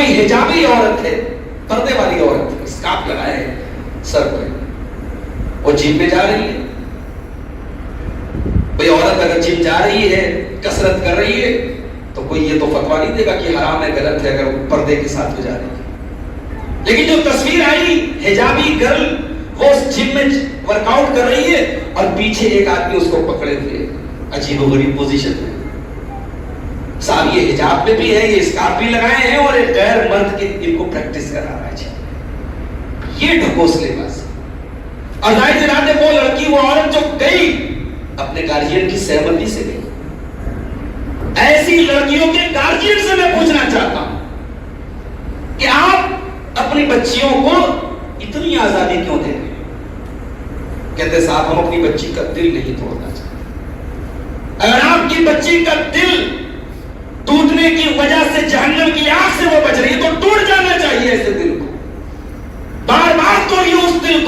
کوئی حجابی عورت ہے، پردے والی عورت ہے، اسکارف لگائے سر پہ، وہ جم میں جا رہی ہے. بھئی عورت اگر جم جا رہی ہے، کسرت کر رہی ہے، تو کوئی یہ تو فتویٰ نہیں دے گا کہ حرام ہے، غلط ہے اگر پردے کے ساتھ جا رہی ہے. لیکن جو تصویر آئی حجابی گرل وہ اس جم میں ورک آؤٹ کر رہی ہے اور پیچھے ایک آدمی اس کو پکڑے ہوئے عجیب و غریب پوزیشن میں. صاحب یہ حجاب پہ بھی ہے، یہ اسکارف بھی لگائے ہیں اور ایک غیر مرد کے ان کو پریکٹس کرا رہا ہے. یہ ڈھکوسلے باز. اور ظاہر سی بات ہے وہ لڑکی، وہ عورت جو گئی اپنے گارجین کی سہمتی سے گئی. ایسی لڑکیوں کے گارجین سے میں پوچھنا چاہتا ہوں کہ آپ اپنی بچیوں کو اتنی آزادی کیوں دے رہے ہیں؟ کہتے صاحب ہم اپنی بچی کا دل نہیں توڑنا چاہتے. اگر آپ کی بچی کا دل ٹوٹنے کی وجہ سے جہنم کی آگ سے وہ بچ رہی ہے تو ٹوٹ جانا چاہیے ایسے دل کو. بار بار توڑیے اس دل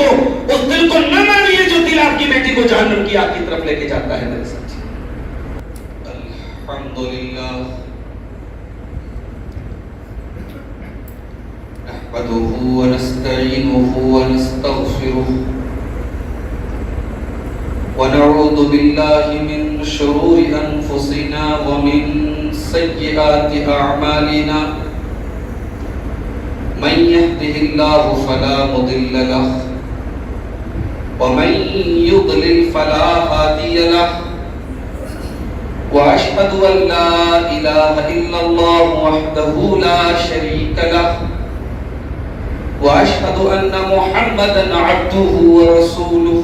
کو نہ مانیے جو دل آپ کی بیٹی کو جہنم کی آگ کی طرف لے کے جاتا ہے. میرے ساتھ الحمدللہ نحمده ونستعینه ونستغفره ونعوذ بالله من شرور انفسنا ومن سیئات اعمالنا. من يهده الله فلا مضل له ومن يضلل فلا هادي له واشهد ان لا اله الا الله وحده لا شريك له واشهد ان محمدا عبده ورسوله.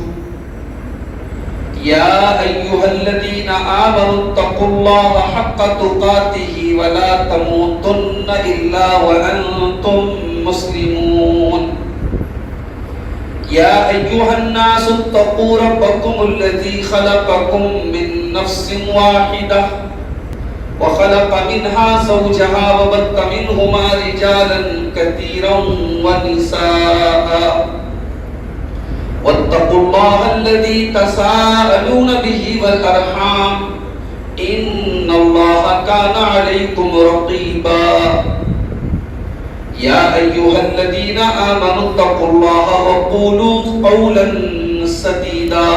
يا ايها الذين امنوا اتقوا الله حق تقاته ولا تموتن الا وانتم مسلمون. يا ايها الناس اتقوا ربكم الذي خلقكم من نفس واحدة وخلق منها زوجها وبث منهما رجالا كثيرا ونساء واتقوا الله الذي تساءلون به والأرحام إن الله كان عليكم رقيبا. يا أيها الذين آمنوا اتقوا الله وقولوا قولا سديدا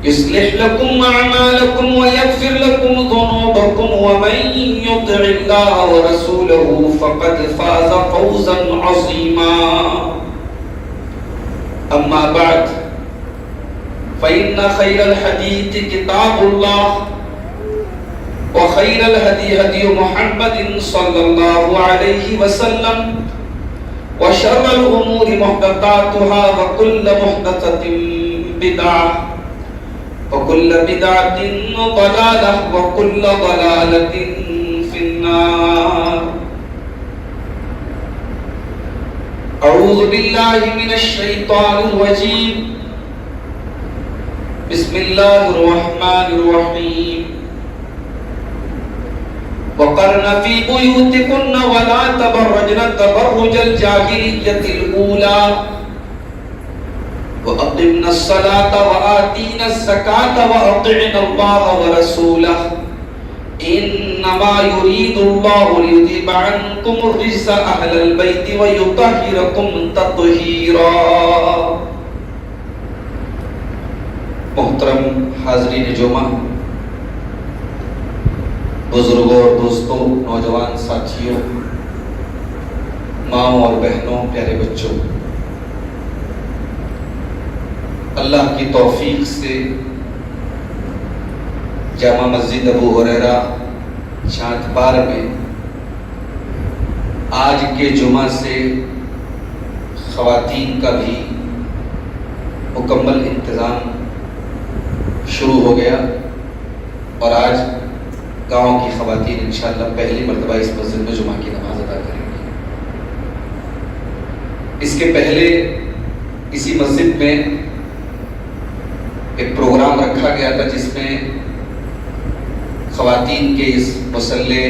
يصلح لكم أعمالكم ويغفر لكم ذنوبكم ومن يطع الله ورسوله فقد فاز فوزا عظيما. أما بعد فإن خير الحديث كتاب الله وخير الهدي هدي محمد صلى الله عليه وسلم وشر الأمور محدثاتها وكل محدثة بدعة وكل بدعة ضلالة وكل ضلالة في النار. أعوذ بالله من الشيطان الرجيم. بسم الله الرحمن الرحيم. وقرن في بيوتكن ولا تبرجن تبرج الجاهلية الأولى وأقمنا الصلاة وآتينا الزكاة وأطعنا الله ورسوله إنما يريد الله ليذهب عنكم الرجس أهل البيت ويطهركم تطهيرا. محترم حاضرین جمعہ، بزرگوں اور دوستوں، نوجوان ساتھیوں، ماؤں اور بہنوں، پیارے بچوں، اللہ کی توفیق سے جامع مسجد ابو ہریرہ چاند پار میں آج کے جمعہ سے خواتین کا بھی مکمل انتظام شروع ہو گیا اور آج گاؤں کی خواتین انشاءاللہ پہلی مرتبہ اس مسجد میں جمعہ کی نماز ادا کریں گی. اس کے پہلے اسی مسجد میں ایک پروگرام رکھا گیا تھا جس میں خواتین کے اس مسلح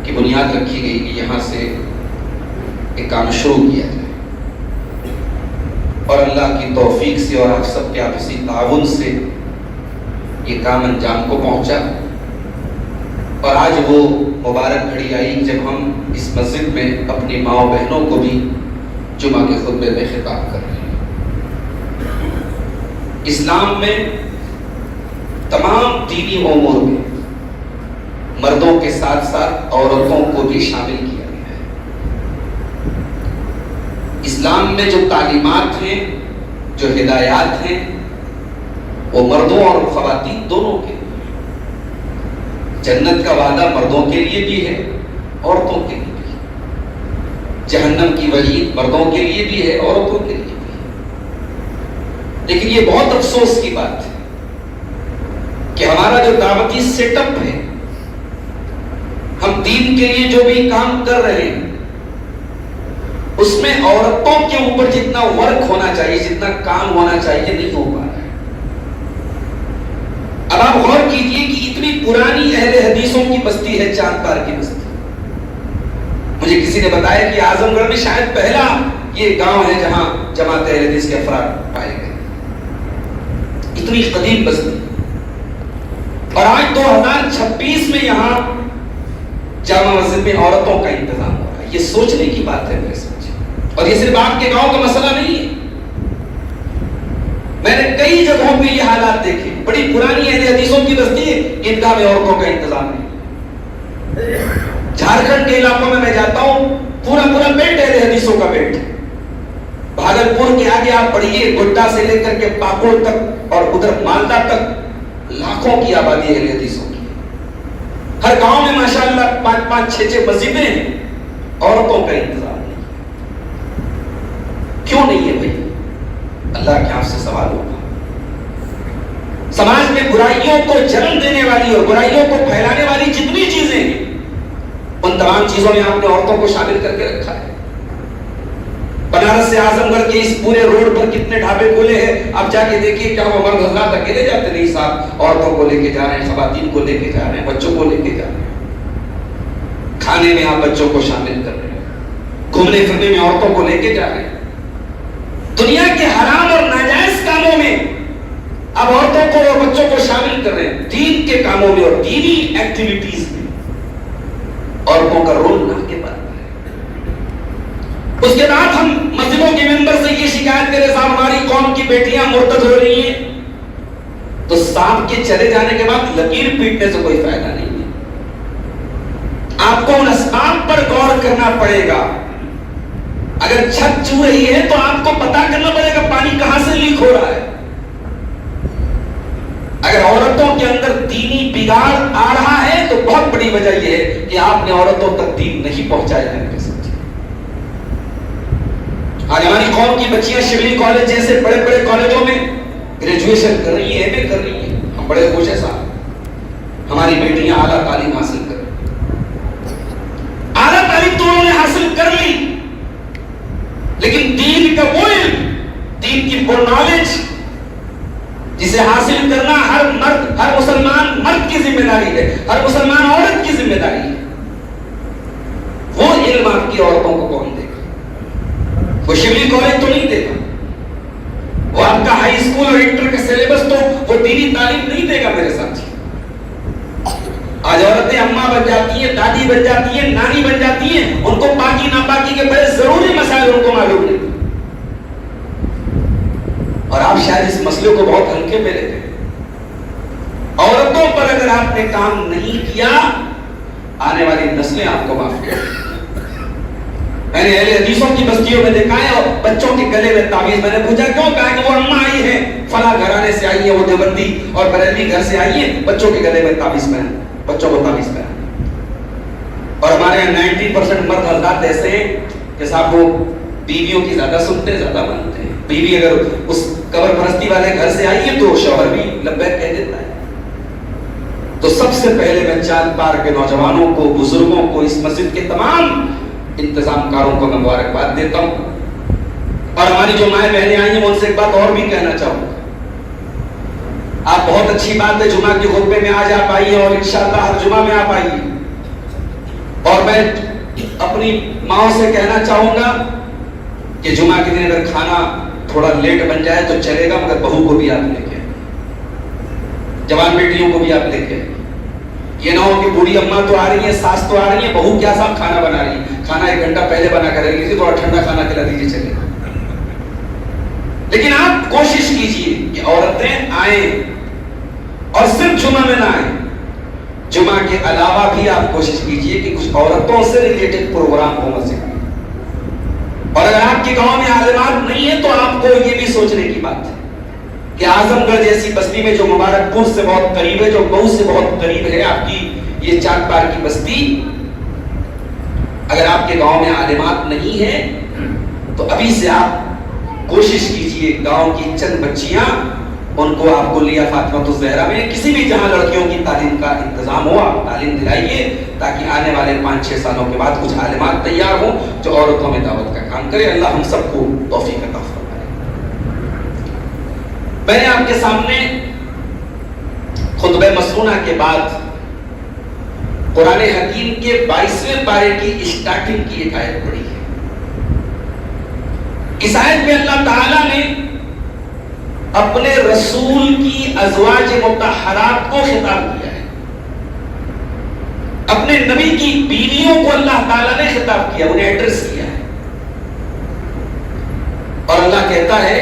کی بنیاد رکھی گئی کہ یہاں سے ایک کام شروع کیا جائے، اور اللہ کی توفیق سے اور آپ سب کے آپسی تعاون سے یہ کام انجام کو پہنچا اور آج وہ مبارک گھڑی آئی جب ہم اس مسجد میں اپنی ماؤں بہنوں کو بھی جمعہ کے خطبے میں خطاب کر رہے ہیں۔ اسلام میں تمام دینی امور میں مردوں کے ساتھ ساتھ عورتوں کو بھی شامل کیا گیا ہے۔ اسلام میں جو تعلیمات ہیں، جو ہدایات ہیں، وہ مردوں اور خواتین دونوں کے لیے۔ جنت کا وعدہ مردوں کے لیے بھی ہے، عورتوں کے لیے بھی ہے۔ جہنم کی وعید مردوں کے لیے بھی ہے، عورتوں کے لیے بھی ہے۔ لیکن یہ بہت افسوس کی بات ہے کہ ہمارا جو دعوتی سیٹ اپ ہے، ہم دین کے لیے جو بھی کام کر رہے ہیں، اس میں عورتوں کے اوپر جتنا ورک ہونا چاہیے، جتنا کام ہونا چاہیے، نہیں ہو پا رہا ہے۔ اب آپ غور کیجئے کہ اتنی پرانی اہل حدیثوں کی بستی ہے چاند پار کی بستی۔ مجھے کسی نے بتایا کہ اعظم گڑھ میں شاید پہلا یہ گاؤں ہے جہاں جماعت اہل حدیث کے افراد پائے گئے۔ اتنی قدیم بستی، اور آج 2026 میں یہاں جامع مسجد میں عورتوں کا انتظام ہو رہا ہے۔ یہ سوچنے کی بات ہے میرے سمجھ، اور یہ صرف آپ کے گاؤں کا مسئلہ نہیں ہے۔ میں نے کئی جگہوں پہ یہ حالات دیکھے، بڑی پرانی اہل حدیثوں کی بستی ہے، عیدگاہ میں عورتوں کا انتظام نہیں۔ جھارکھنڈ کے علاقوں میں جاتا ہوں، پورا بیلٹ اہل حدیثوں کا بیلٹ۔ بھاگلپور کے آگے آپ پڑھیے، گڈا سے لے کر کے پاکڑ تک اور ادھر مالدہ تک لاکھوں کی آبادی اہل حدیثوں کی۔ ہر گاؤں میں ماشاءاللہ 5-5 6-6 مسجدیں ہیں، عورتوں کا انتظام نہیں۔ کیوں نہیں ہے بھائی؟ اللہ کے آپ سے سوال ہوگا۔ سماج میں برائیوں کو جنم دینے والی اور برائیوں کو پھیلانے والی جتنی چیزیں ہیں، ان تمام چیزوں میں آپ نے عورتوں کو شامل کر کے رکھا ہے۔ بنارس سے اعظم گڑھ کے اس پورے روڈ پر کتنے ڈھابے کھولے ہیں، آپ جا کے دیکھیے، کیا وہ مرد حضرات اکیلے جاتے نہیں، ساتھ عورتوں کو لے کے جا رہے ہیں، خواتین کو لے کے جا رہے ہیں، بچوں کو لے کے جا رہے ہیں۔ کھانے میں آپ بچوں کو شامل کر رہے ہیں، گھومنے پھرنے میں عورتوں کو لے کے جا رہے ہیں۔ دنیا کے حرام اور ناجائز کاموں میں اب عورتوں کو اور بچوں کو شامل کر رہے ہیں۔ دین کے کاموں میں اور دینی ایکٹیویٹیز میں عورتوں کا رول نہ کے برابر ہے۔ اس کے بعد ہم مسجدوں کے ممبر سے یہ شکایت کریں، صاحب ہماری قوم کی بیٹیاں مرتد ہو رہی ہیں، تو سانپ کے چلے جانے کے بعد لکیر پیٹنے سے کوئی فائدہ نہیں ہے۔ آپ کو ان اسباب پر غور کرنا پڑے گا۔ اگر چھت چو رہی ہے تو آپ کو پتا کرنا پڑے گا پانی کہاں سے لیک ہو رہا ہے۔ اگر عورتوں کے اندر دینی بگاڑ آ رہا ہے تو بہت بڑی وجہ یہ ہے کہ آپ نے عورتوں تک دین نہیں پہنچایا ہے۔ آج ہماری قوم کی بچیاں شبلی کالج جیسے بڑے بڑے کالجوں میں گریجویشن کر رہی ہیں، ایم اے کر رہی ہیں۔ ہم بڑے خوش ہیں صاحب، ہماری بیٹیاں اعلیٰ تعلیم حاصل کر رہی ہیں۔ اعلیٰ تعلیم تو انہوں نے حاصل کر لی، لیکن دین کا وہ علم، دین کی وہ نالج جسے حاصل کرنا ہر مرد، ہر مسلمان مرد کی ذمہ داری ہے، ہر مسلمان عورت کی ذمہ داری ہے، وہ علم آپ کی عورتوں کو کون دے گا؟ وہ شبلی کالج تو نہیں دے گا، وہ آپ کا ہائی اسکول اور انٹر کا سلیبس تو وہ دینی تعلیم نہیں دے گا میرے ساتھ۔ آج عورتیں اماں بن جاتی ہیں، دادی بن جاتی ہیں، نانی بن جاتی ہیں، ان کو پاکی ناپاکی کے بڑے ضروری مسائل ان کو معلوم نہیں، اور آپ شاید اس مسئلے کو بہت ہلکے میں لیتے ہیں۔ عورتوں پر اگر آپ نے کام نہیں کیا، آنے والی نسلیں آپ کو معاف کریں۔ میں نے اہل حدیثوں کی بستیوں میں دیکھا ہے، اور بچوں کے گلے میں تعویذ، میں نے پوچھا کیوں؟ کہا کہ وہ اماں آئی ہے، فلاں گھرانے سے آئی ہے، وہ دیوبندی اور بریلوی گھر سے آئی ہے، بچوں کے گلے میں تعویذ پہنا، بچوں کو تعویذ پہنا۔ اور ہمارے یہاں 90% مرد حضرات ایسے ہیں کہ صاحب وہ بیویوں کی زیادہ سنتے ہیں، زیادہ مانتے ہیں۔ بیوی اگر اس قبر پرستی والے گھر سے آئی ہے تو شوہر بھی لبیک کہہ دیتا ہے۔ تو سب سے پہلے میں چاند پار کے نوجوانوں کو، بزرگوں کو، اس مسجد کے تمام انتظام کاروں کو میں مبارکباد دیتا ہوں، اور ہماری جو مائیں بہنیں آئی ہیں میں ان سے ایک بات اور بھی کہنا چاہوں گا۔ آپ بہت اچھی بات ہے جمعہ کے خطبے میں آج آپ آئیے، اور انشاءاللہ ہر جمعہ میں آپ آئیے، اور میں اپنی ماں سے کہنا چاہوں گا کہ جمعہ کے دن اگر کھانا تھوڑا لیٹ بن جائے تو چلے گا، مگر بہو کو بھی آپ لے کے آئیں، جوان بیٹیوں کو بھی آپ لے کے آئیں۔ یہ نہ ہو کہ بوڑھی اماں تو آ رہی ہیں، ساس تو آ رہی ہیں، بہو کیا صاحب کھانا بنا رہی ہے، کھانا 1 گھنٹہ پہلے بنا کر رکھ لیجیے، تھوڑا ٹھنڈا کھانا کھلا دیجیے چلے. لیکن آپ کوشش کیجئے کہ عورتیں آئیں اور صرف جمعہ میں نہ آئیں، جمعہ کے علاوہ بھی آپ کوشش کیجئے کہ کچھ عورتوں سے ریلیٹڈ پروگرام ہو مسجد میں. اور اگر آپ کے گاؤں میں عالمات نہیں ہیں تو آپ کو یہ بھی سوچنے کی بات ہے کہ اعظم گڑھ جیسی بستی میں جو مبارک پور سے بہت قریب ہے، جو مئو سے بہت قریب ہے، آپ کی یہ چاک پار کی بستی، اگر آپ کے گاؤں میں عالمات نہیں ہیں تو ابھی سے آپ کوشش کیجئے گاؤں کی چند بچیاں، ان کو آپ کلیہ فاطمہ الزہرا میں کسی بھی جہاں لڑکیوں کی تعلیم کا انتظام ہو آپ تعلیم دلائیے، تاکہ آنے والے 5-6 سالوں کے بعد کچھ عالمات تیار ہوں جو عورتوں میں دعوت کا کام کرے. اللہ ہم سب کو توفیق عطا فرمائے. میں نے آپ کے سامنے خطبہ مسنونہ کے بعد قرآن حکیم کے 22ویں پارے کی اسٹارٹنگ کی ایک آیت پڑھی ہے. اس آیت میں اللہ تعالیٰ نے اپنے رسول کی ازواج مطہرات کو خطاب کیا ہے، اپنے نبی کی بیویوں کو اللہ تعالیٰ نے خطاب کیا، انہیں ایڈریس کیا ہے. اور اللہ کہتا ہے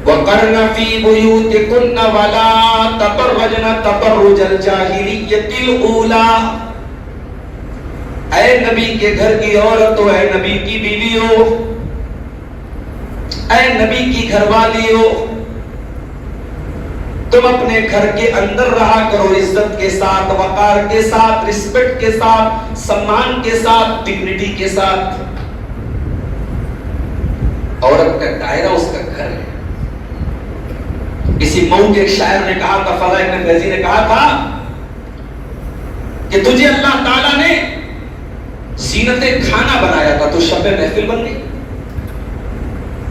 وَقَرْنَ فِي بُيُوتِكُنَّ وَلَا تَبَرَّجْنَ تَبَرُّجَ الْجَاهِلِيَّةِ الْأُولَىٰ. اے نبی کے گھر کی عورتوں، اے نبی کی بیویوں، اے نبی کی گھر والیوں، تم اپنے گھر کے اندر رہا کرو عزت کے ساتھ، وقار کے ساتھ، رسپیکٹ کے ساتھ، سمان کے ساتھ، ڈگنیٹی کے ساتھ. عورت کا دائرہ اس کا گھر ہے. کسی مئو کے ایک شاعر نے کہا تھا، فضا ابن فیضی نے کہا تھا کہ تجھے اللہ تعالیٰ نے زینت کھانا بنایا تھا تو شب محفل بن گئی،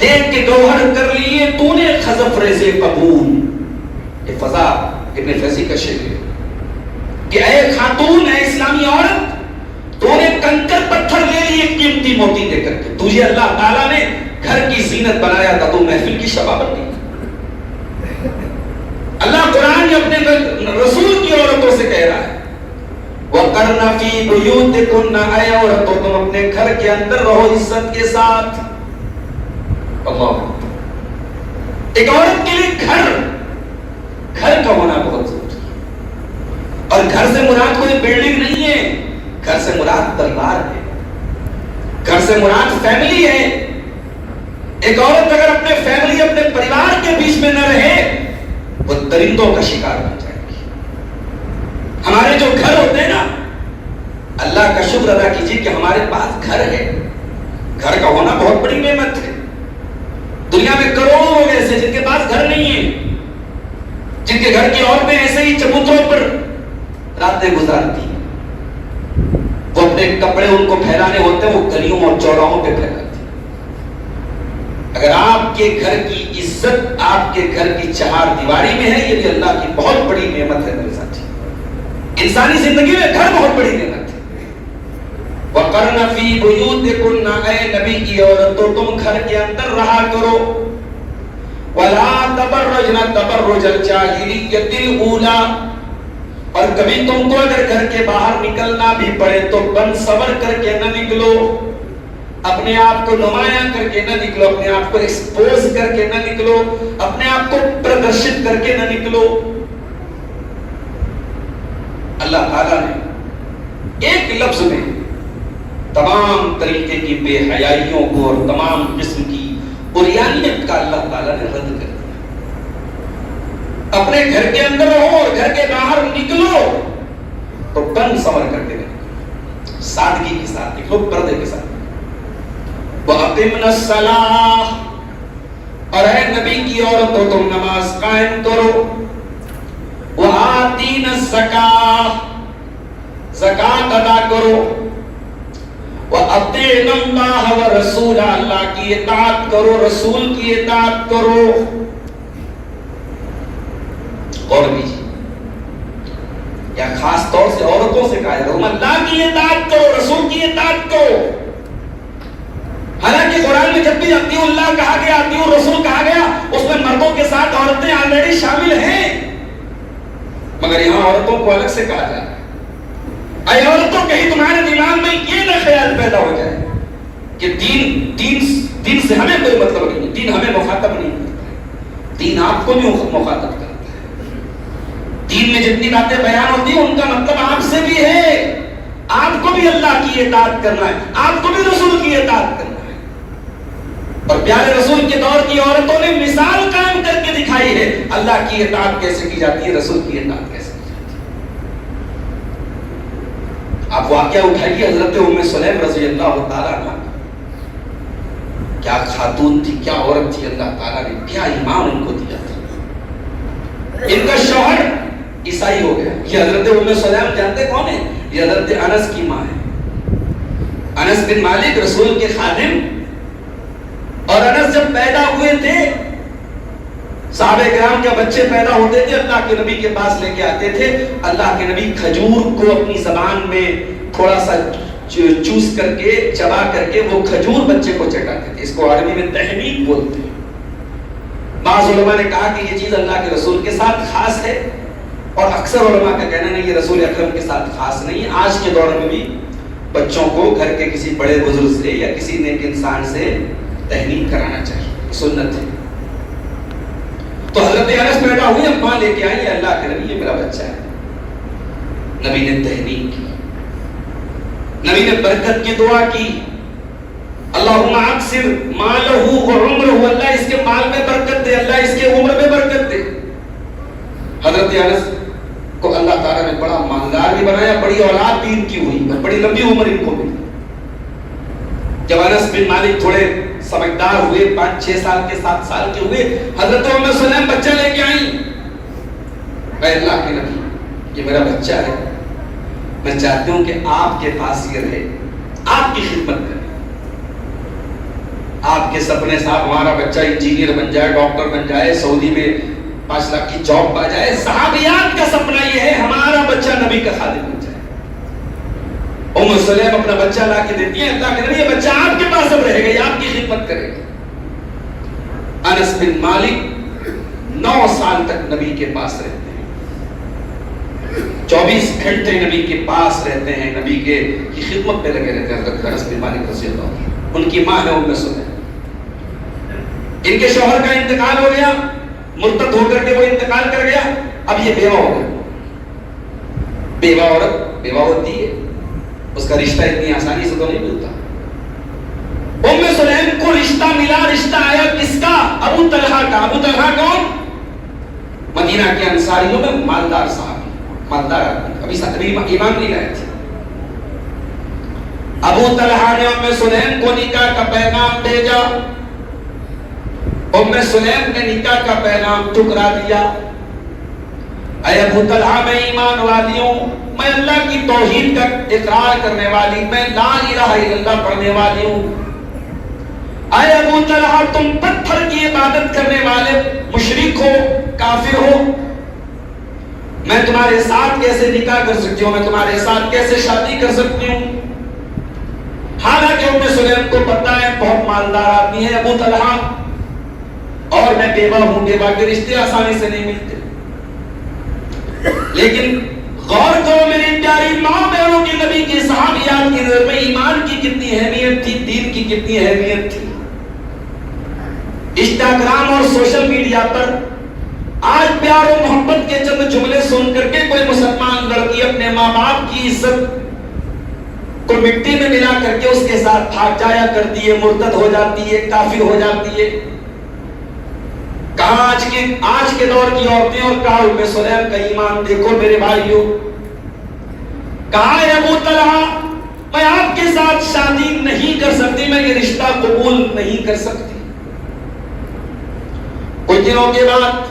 دیکھ کے گوہر کر لیے تو نے خزف ریز قبول. یہ فضا ابن فیضی کا شعر ہے کہ اے خاتون، اے اسلامی عورت، تو نے کنکر پتھر لے لیے قیمتی موتی دے کر کے، تجھے اللہ تعالیٰ نے گھر کی زینت بنایا تھا تو محفل کی شبہ بن گئی. اللہ قرآن نے اپنے رسول کی عورتوں سے کہہ رہا ہے وَقَرْنَ فِي بُيُوتِكُنَّ، اے عورتوں تم اپنے گھر کے اندر رہو عزت کے ساتھ. اللہ، ایک عورت کے لیے گھر کا ہونا بہت ضروری ہے. اور گھر سے مراد کوئی بلڈنگ نہیں ہے، گھر سے مراد پریوار ہے، گھر سے مراد فیملی ہے. ایک عورت اگر اپنے فیملی، اپنے پریوار کے بیچ میں نہ رہے وہ درندوں کا شکار بن جائے گی. ہمارے جو گھر ہوتے ہیں نا، اللہ کا شکر ادا کیجیے کہ ہمارے پاس گھر ہے. گھر کا ہونا بہت بڑی نعمت ہے. دنیا میں کروڑوں لوگ ایسے جن کے پاس گھر نہیں ہے، جن کے گھر کی عورتیں ایسے ہی چبوتروں پر راتیں گزارتی ہیں. وہ اپنے کپڑے ان کو پھیلانے ہوتے ہیں، وہ گلیوں اور چوراہوں پہ پھیلاتی ہیں. اگر آپ کے گھر کی عزت آپ کے گھر کی چہار دیواری میں ہے، یہ بھی اللہ کی بہت بڑی نعمت ہے میرے ساتھی. انسانی زندگی میں گھر بہت بڑی نعمت ہے. وَقَرْنَ فِي بُيُوتِكُنَّ، اے نبی کی عورتوں تم گھر کے اندر رہا کرو. وَلَا تَبَرَّجْنَ تَبَرُّجَ الْجَاهِلِيَّةِ الْأُولَىٰ، اور کبھی تم کو اگر گھر کے باہر نکلنا بھی پڑے تو بن سور کر کے نہ نکلو، اپنے آپ کو نمایاں کر کے نہ نکلو، اپنے آپ کو ایکسپوز کر کے نہ نکلو، اپنے آپ کو پردرشت کر کے نہ نکلو. اللہ تعالیٰ نے ایک لفظ میں تمام طریقے کی بے حیائیوں کو اور تمام قسم کی عریانیت کا اللہ تعالیٰ نے رد کر دیا. اپنے گھر کے اندر رہو اور گھر کے باہر نکلو تو بن سور کر کے نکلو، سادگی کے ساتھ نکلو، پردے کے ساتھ. وَأَقِمْنَ الصَّلَاةَ، اور اے نبی کی عورتوں تم نماز قائم کرو. وَآتِينَ الزَّكَاةَ، زکات ادا کرو. وَأَطِيعْنَ اللَّهَ وَرَسُولَهُ، اللہ کی اطاعت کرو، رسول کی اطاعت کرو. اور بھی یا خاص طور سے عورتوں سے کہا ہے اللہ کی اطاعت کرو، رسول کی اطاعت کرو. حالانکہ قرآن میں جب بھی اطیعوا اللہ کہا گیا، اطیعوا الرسول کہا گیا، اس میں مردوں کے ساتھ عورتیں آلریڈی شامل ہیں. مگر یہاں عورتوں کو الگ سے کہا جا رہا ہے، اے عورتوں کہیں تمہارے دماغ میں یہ نہ خیال پیدا ہو جائے کہ دین سے ہمیں کوئی مطلب نہیں ہے، دین ہمیں مخاطب نہیں کرتا ہے، دین آپ کو بھی مخاطب کرتا ہے۔ دین میں جتنی باتیں بیان ہوتی ہیں ان کا مطلب آپ سے بھی ہے، آپ کو بھی اللہ کی اطاعت کرنا ہے، آپ کو بھی رسول کی اطاعت کرنا ہے۔ اور پیارے رسول کے دور کی عورتوں نے مثال قائم کر کے دکھائی ہے اللہ کی اطاعت کیسے کی جاتی ہے، رسول کی اطاعت کیسے کی جاتی ہے۔ آپ واقعہ اٹھائیے حضرت ام سلیم رضی اللہ تعالیٰ عنہ، کیا خاتون تھی، کیا عورت تھی، اللہ تعالیٰ نے کیا ایمان ان کو دیا تھا۔ ان کا شوہر عیسائی ہو گیا۔ یہ حضرت ام سلیم جانتے کون ہے؟ یہ حضرت انس کی ماں ہے، انس بن مالک رسول کے خادم۔ اور انس جب پیدا ہوئے تھے، صحابہ کرام کے بچے پیدا ہوتے تھے اللہ کے نبی کے پاس لے کے آتے تھے، اللہ کے نبی کھجور کو اپنی زبان میں تھوڑا سا چوس کر کے چبا کر کے وہ کھجور بچے کو چٹاتے تھے۔ اس کو عربی میں تحنیک بولتے ہیں۔ بعض علماء نے کہا کہ یہ چیز اللہ کے رسول کے ساتھ خاص ہے، اور اکثر علماء کا کہنا نہیں یہ رسول اکرم کے ساتھ خاص نہیں ہے، آج کے دور میں بھی بچوں کو گھر کے کسی بڑے بزرگ سے یا کسی نیک انسان سے تحنیک کرانا چاہیے، سنت ہے۔ تو حضرت انس پیدا ہوئی، اماں لے کے آئی، اللہ کے نبی یہ میرا بچہ ہے۔ نبی نے تحنیک کی، نبی نے برکت کی دعا کی، اللہم اکثر مالہ و عمرہ، اللہ اس کے مال میں برکت دے، اللہ اس کے عمر میں برکت دے۔ حضرت انس کو اللہ تعالیٰ نے بڑا مالدار بھی بنایا، بڑی اولاد بھی ان کی ہوئی، بڑی لمبی عمر ان کو ملی۔ جب انس بن مالک تھوڑے سمجھدار ہوئے، 5-6 سال کے 7 سال کے ہوئے، حضرت ام سلیم بچہ لے کے آئیں۔ اے اللہ کے نبی یہ میرا بچہ ہے، میں چاہتی ہوں کہ آپ کے پاس یہ رہے، آپ کی خدمت کرے، آپ کے سپنے صاحب ہمارا بچہ انجینئر بن جائے، ڈاکٹر بن جائے، سعودی میں 5 لاکھ کی جاب پا جائے، صحابیات کا سپنا یہ ہے ہمارا بچہ نبی کا خادم بن جائے۔ ام سلیم اپنا بچہ لا کے دیتی ہے، اللہ کے نبی یہ بچہ آپ کے پاس اب رہے گا، یہ آپ کی خدمت کرے گا۔ انس بن مالک 9 سال تک نبی کے پاس رہتے ہیں، 24 گھنٹے نبی کے پاس رہتے ہیں، نبی کی خدمت میں لگے رہتے ہیں۔ حضرت انس بن مالک رضی اللہ عنہ، ان کی ماں ہے ام سلیم، ان کے شوہر کا انتقال ہو گیا، مرتد ہو کر کے وہ انتقال کر گیا، اب یہ بیوہ ہو گیا۔ بیوہ عورت بیوہ ہوتی ہے، اس کا رشتہ اتنی آسانی سے تو نہیں ملتا۔ ام سلیم کو رشتہ ملا، رشتہ آیا کس کا؟ ابو طلحہ کا۔ ابو طلحہ کون؟ مدینہ کے انصاریوں میں مالدار صحابی، مالدار آدمی، ابھی ایمان نہیں لائے تھے۔ ابو طلحہ نے ام سلیم کو نکاح کا پیغام بھیجا، ام سلیم نے نکاح کا پیغام ٹھکرا دیا۔ اے ابو طلحہ میں ایمان والی ہوں، میں اللہ کی توحید کا اقرار کرنے والی، میں لا الہ الا اللہ پڑھنے والی ہوں۔ اے ابو طلحہ تم پتھر کی عبادت کرنے والے مشرک ہو، کافر ہو، میں تمہارے ساتھ کیسے نکاح کر سکتی ہوں، میں تمہارے ساتھ کیسے شادی کر سکتی ہوں؟ حالانکہ ام سلیم کو پتہ ہے بہت مالدار آدمی ہے ابو طلحہ، اور میں بیوہ ہوں، بیوہ کے رشتے آسانی سے نہیں ملتے۔ لیکن غور کرو میری پیاری ماں بہنوں کی، نبی کی صحابیات کی نظر میں ایمان کی کتنی اہمیت تھی، دین کی کتنی اہمیت تھی۔ انسٹاگرام اور سوشل میڈیا پر آج پیار و محبت کے چند جملے سن کر کے کوئی مسلمان لڑکی اپنے ماں باپ کی عزت کو مٹی میں ملا کر کے اس کے ساتھ بھاگ جایا کرتی ہے، مرتد ہو جاتی ہے، کافر ہو جاتی ہے۔ کہاں آج کے دور کی عورتیں، اور کہاں ام سلیم کا ایمان دیکھو میرے بھائیوں۔ کہا ہے ابو طلحہ میں آپ کے ساتھ شادی نہیں کر سکتی، میں یہ رشتہ قبول نہیں کر سکتی۔ کچھ دنوں کے بعد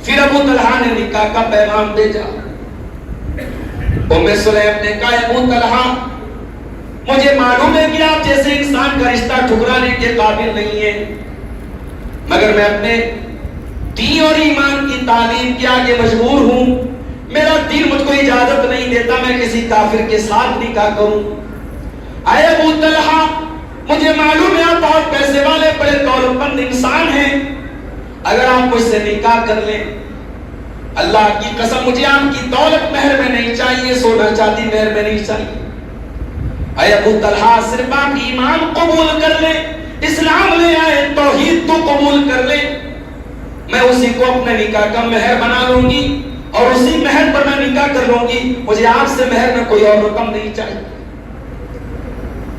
پھر ابو طلحہ نے نکاح کا پیغام بھیجا۔ ام سلیم نے کہا ابو طلحہ مجھے معلوم ہے کہ آپ جیسے انسان کا رشتہ ٹھکرانے کے قابل نہیں ہے، مگر میں اپنے دین اور ایمان کی تعلیم کے آگے مجبور ہوں، میرا دین مجھ کو اجازت نہیں دیتا میں کسی کافر کے ساتھ نکاح کروں۔ اے ابو طلحہ مجھے معلوم ہے آپ بہت پیسے والے بڑے دولت مند انسان ہیں، اگر آپ مجھ سے نکاح کر لیں اللہ کی قسم مجھے آپ کی دولت مہر میں نہیں چاہیے، سونا چاندی مہر میں نہیں چاہیے۔ اے ابو طلحہ صرف آپ ایمان قبول کر لیں، اسلام لے آئے، توحید تو قبول کر لیں، میں اسی کو اپنے نکاح کا مہر بنا لوں گی اور اسی مہر پر میں نکاح کر لوں گی، مجھے آپ سے مہر میں کوئی اور رقم نہیں چاہیے۔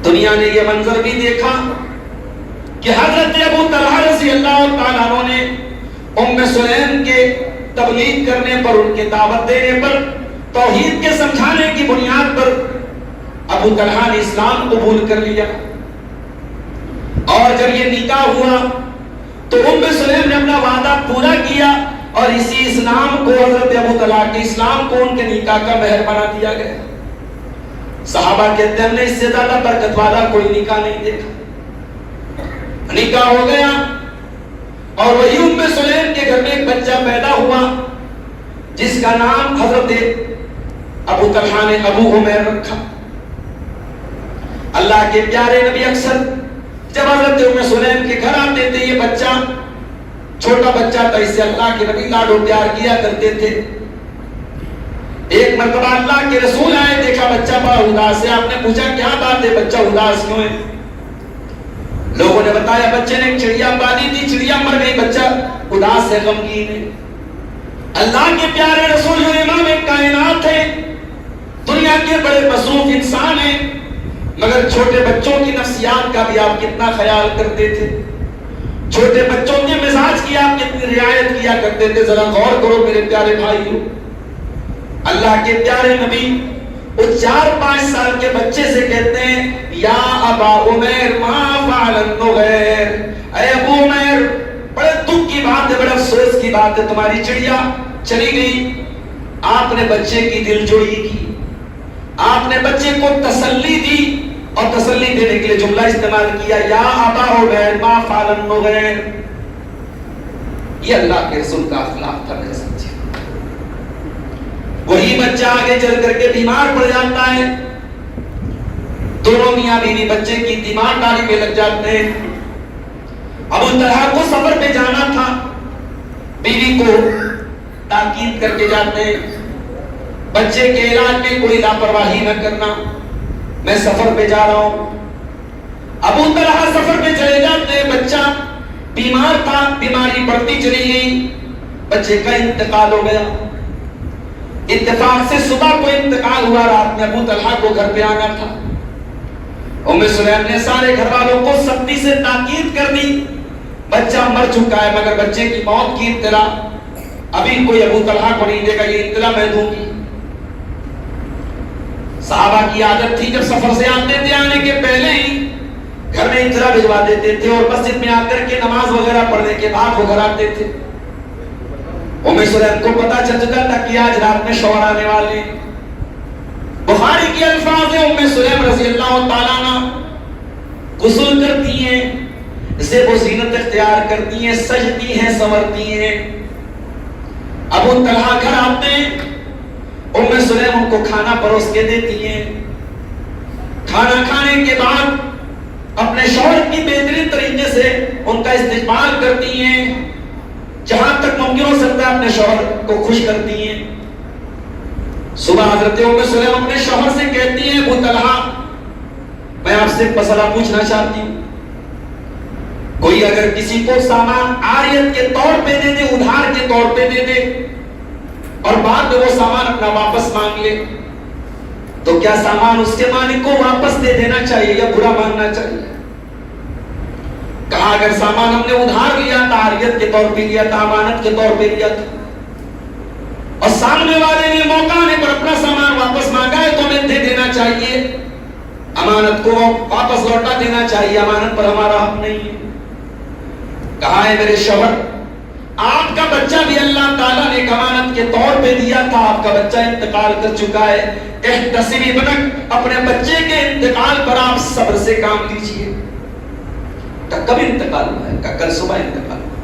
دنیا نے یہ منظر بھی دیکھا کہ حضرت ابو طلحہ رضی اللہ تعالیٰ عنہ نے ام سلیم کے تبلیغ کرنے پر، ان کے دعوت دینے پر، توحید کے سمجھانے کی بنیاد پر ابو طلحہ نے اسلام قبول کر لیا، اور جب یہ نکاح ہوا تو ام سلیم نے اپنا وعدہ پورا کیا اور اسی اسلام کو، حضرت ابو طلحہ کے اسلام کو ان کے نکاح کا مہر بنا دیا گیا۔ صحابہ کہتے ہیں ہم نے اس سے زیادہ برکت والا کوئی نکاح نہیں دیکھا۔ نکاح ہو گیا اور وہی ام سلیم کے گھر میں ایک بچہ پیدا ہوا جس کا نام حضرت ابو طلحہ نے ابو عمیر رکھا۔ اللہ کے پیارے نبی اکثر جب حضرت ام سلیم کے گھر آتے تھے، یہ بچہ چھوٹا بچہ تھا، اس سے اللہ کے نبی لاڈ و پیار کیا کرتے تھے۔ ایک مرتبہ اللہ کے رسول آئے، دیکھا بچہ بڑا اداس ہے، آپ نے پوچھا کیا بات ہے، بچہ اداس کیوں ہے؟ لوگوں نے بتایا بچے نے ایک چڑیا پالی تھی، چڑیا مر گئی، بچہ اداس ہے، غمگین ہے۔ اللہ کے پیارے رسول جو امام کائنات ہے، دنیا کے بڑے مصروف انسان ہیں، مگر چھوٹے بچوں کی نفسیات کا بھی آپ کتنا خیال کرتے تھے، چھوٹے بچوں کے مزاج کی آپ کتنی رعایت کیا کرتے تھے، ذرا غور کرو میرے پیارے بھائیوں۔ اللہ کے پیارے نبی اس 4-5 سال کے بچے سے کہتے ہیں یا ابا عمیر ما فعل النغیر، اے ابو عمیر بڑے دکھ کی بات ہے، بڑے افسوس کی بات ہے، تمہاری چڑیا چلی گئی۔ آپ نے بچے کی دل جوئی کی، آپ نے بچے کو تسلی دی اور تسلی دینے کے لیے جملہ استعمال کیا یا ابا عمیر ما فعل النغیر۔ یہ اللہ کے رسول کا اخلاق تھا میرے ساتھ۔ وہی بچہ آگے چل کر کے بیمار پڑ جاتا ہے، دونوں میاں بیوی بچے کی تیمارداری میں لگ جاتے ہیں۔ ابو طلحہ کو سفر پہ جانا تھا، بیوی کو تاکید کر کے جاتے ہیں بچے کے علاج میں کوئی لاپرواہی نہ کرنا، میں سفر پہ جا رہا ہوں۔ ابو طلحہ سفر پہ چلے جاتے ہیں، بچہ بیمار تھا، بیماری بڑھتی چلی گئی، بچے کا انتقال ہو گیا۔ اتفاق سے صبح کو انتقال ہوا، رات میں ابو طلحہ کو گھر پہ آنا تھا۔ ام سلیم نے سارے گھر والوں کو سختی سے تاکید کر دی، بچہ مر چکا ہے مگر بچے کی موت کی اطلاع ابھی کوئی ابو طلحہ کو نہیں دے گا، یہ اطلاع میں دوں گی۔ صحابہ کی عادت تھی جب سفر سے آتے تھے، آنے کے پہلے ہی گھر میں اطلاع بھجوا دیتے تھے اور مسجد میں آ کر کے نماز وغیرہ پڑھنے کے بعد وہ گھر آتے تھے۔ ام سلیم کو پتا چل چکا تھا کہ آج رات میں شوہر آنے والے۔ بخاری کے الفاظ ہیں، ام سلیم رضی اللہ تعالیٰ عنہ غسل کرتی ہیں، زیب و زینت اختیار کرتی ہیں، سجتی ہیں، سنورتی ہیں۔ ابو طلحہ گھر آتے ہیں، ام سلیم ان کو کھانا پروس کے دیتی ہیں۔ کھانا کھانے کے بعد اپنے شوہر کی بہترین طریقے سے ان کا استقبال کرتی ہیں، جہاں تک ممکن ہو سکتا ہے اپنے شوہر کو خوش کرتی ہیں۔ صبح حضرت ام سلیم اپنے شوہر سے کہتی ہیں ابو طلحہ میں آپ سے ایک مسئلہ پوچھنا چاہتی ہوں، کوئی اگر کسی کو سامان عاریت کے طور پہ دے دے، ادھار کے طور پہ دے دے اور بعد میں وہ سامان اپنا واپس مانگ لے تو کیا سامان اس کے مالک کو واپس دے دینا چاہیے یا برا ماننا چاہیے؟ کہا اگر سامان ہم نے ادھار لیا تھا، عاریت کے طور پہ لیا تھا، امانت کے طور پہ لیا تھا اور سامنے والے نے موقع آنے پر اپنا سامان واپس مانگا ہے تو ہمیں دے دینا چاہیے، امانت کو واپس لوٹا دینا چاہیے، امانت پر ہمارا حق نہیں ہے۔ کہا ہے میرے شوہر آپ کا بچہ بھی اللہ تعالیٰ نے امانت کے طور پہ دیا تھا، آپ کا بچہ انتقال کر چکا ہے، احتسبی بنک اپنے بچے کے انتقال پر آپ صبر سے کام لیجئے۔ کب انتقال ہوا ہے؟ کل صبح انتقال ہوا۔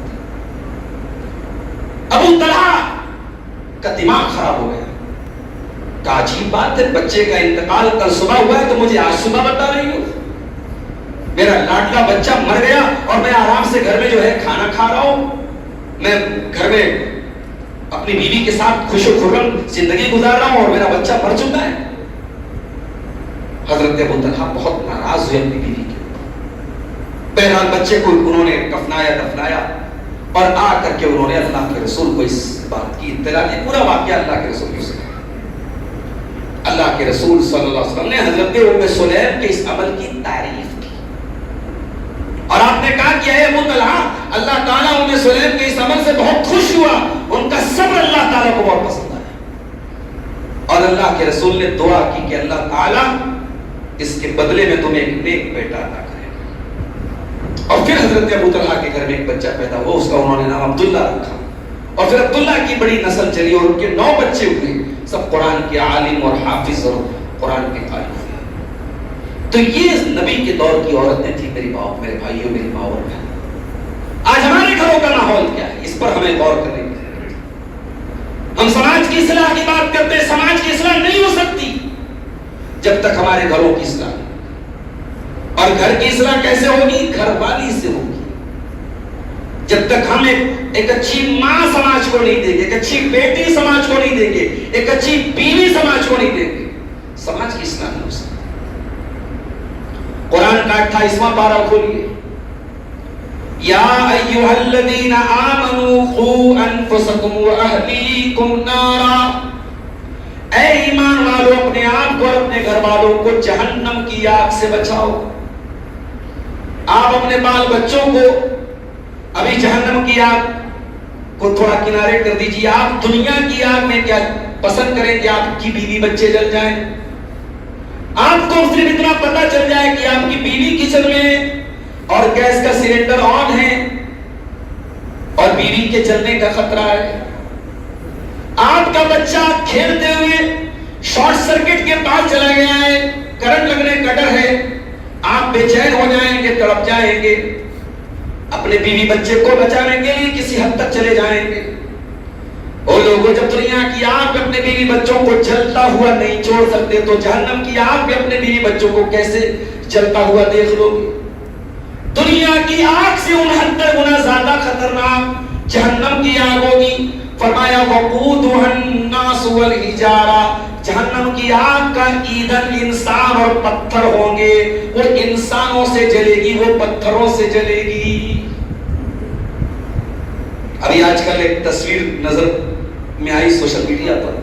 ابو طلحہ کا دماغ خراب ہو گیا، کہا عجیب بات ہے، بچے کا انتقال کل صبح ہوا ہے تو مجھے آج صبح بتا رہی ہوں، میرا لاڈلا بچہ مر گیا اور میں آرام سے گھر میں جو ہے کھانا کھا رہا ہوں، میں گھر میں اپنی بیوی کے ساتھ خوش و خرم زندگی گزار رہا ہوں اور میرا بچہ مر چکا ہے. حضرت ابو طلحہ بہت ناراض ہوئے اپنی بیوی کے. بہرحال بچے کو انہوں نے کفنایا دفنایا اور آ کر کے انہوں نے اللہ کے رسول کو اس بات کی اطلاع دی. پورا واقعہ اللہ کے رسول کو سنا. اللہ کے رسول صلی اللہ علیہ وسلم نے حضرت ام سلیم کے اس عمل کی تعریف کی اور آپ نے کہا کہ اے ابو طلحہ اللہ تعالیٰ ام سلیم کے اس عمل سے بہت خوش ہوا, ان کا صبر اللہ تعالیٰ کو بہت پسند آیا. اور اللہ کے رسول نے دعا کی کہ اللہ تعالیٰ اس کے بدلے میں تمہیں ایک نیک بیٹا عطا کرے. اور پھر حضرت ابو طلحہ کے گھر میں ایک بچہ پیدا ہوا, اس کا انہوں نے نام عبداللہ رکھا. اور پھر عبداللہ کی بڑی نسل چلی اور ان کے 9 بچے ہوئے, سب قرآن کے عالم اور حافظ اور قرآن کے قاری ہوئے. تو یہ نبی کے دور کی عورتیں تھیں میری ماں, میرے بھائیوں, میری ماں اور بہن. آج ہمارے گھروں کا ماحول کیا ہے, اس پر ہمیں غور کرنے کی ضرورت ہے. ہم سماج کی اصلاح کی بات کرتے ہیں, سماج کی اصلاح نہیں ہو سکتی جب تک ہمارے گھروں کی اصلاح نہیں. اور گھر کی اصلاح کیسے ہوگی؟ گھر والی سے ہوگی. جب تک ہم ایک اچھی ماں سماج کو نہیں دیں گے, ایک اچھی بیٹی سماج کو نہیں دیں گے, ایک اچھی بیوی سماج کو نہیں دیں گے, سماج کی اصلاح نہیں ہو سکتی. قرآن کا 28واں پارہ کھولیے. یا ایھا الذین آمنوا قوا انفسکم واہلیکم نارا, اے ایمان والو اپنے آپ کو اور اپنے گھر والوں کو جہنم کی آگ سے بچاؤ. آپ اپنے بال بچوں کو ابھی جہنم کی آگ کو تھوڑا کنارے کر دیجیے. آپ دنیا کی آگ میں کیا پسند کریں کہ آپ کی بیوی بچے جل جائیں؟ آپ کو صرف اتنا پتا چل جائے کہ آپ کی بیوی کچن میں اور گیس کا سلنڈر آن ہے اور بیوی کے جلنے کا خطرہ ہے. آپ کا بچہ کھیلتے ہوئے شارٹ سرکٹ کے پاس چلا گیا ہے, کرنٹ لگنے کا ڈر ہے, آپ بے چین ہو جائیں گے, تڑپ جائیں گے, اپنے بیوی بچے کو بچانے کے لیے کسی حد تک چلے جائیں گے. وہ لوگوں جب دنیا کی آگ میں اپنے بیوی بچوں کو جلتا ہوا نہیں چھوڑ سکتے تو جہنم کی آگ میں اپنے بیوی بچوں کو کیسے جلتا ہوا دیکھ لو گے؟ دنیا کی آگ سے 69 گنا زیادہ خطرناک جہنم کی آگ ہوگی. فرمایا وقودها الناس والحجارہ, جہنم کی آگ کا ایندھن انسان اور پتھر ہوں گے. وہ انسانوں سے جلے گی, وہ پتھروں سے جلے گی. ابھی آج کل ایک تصویر نظر میں آئی سوشل میڈیا پر,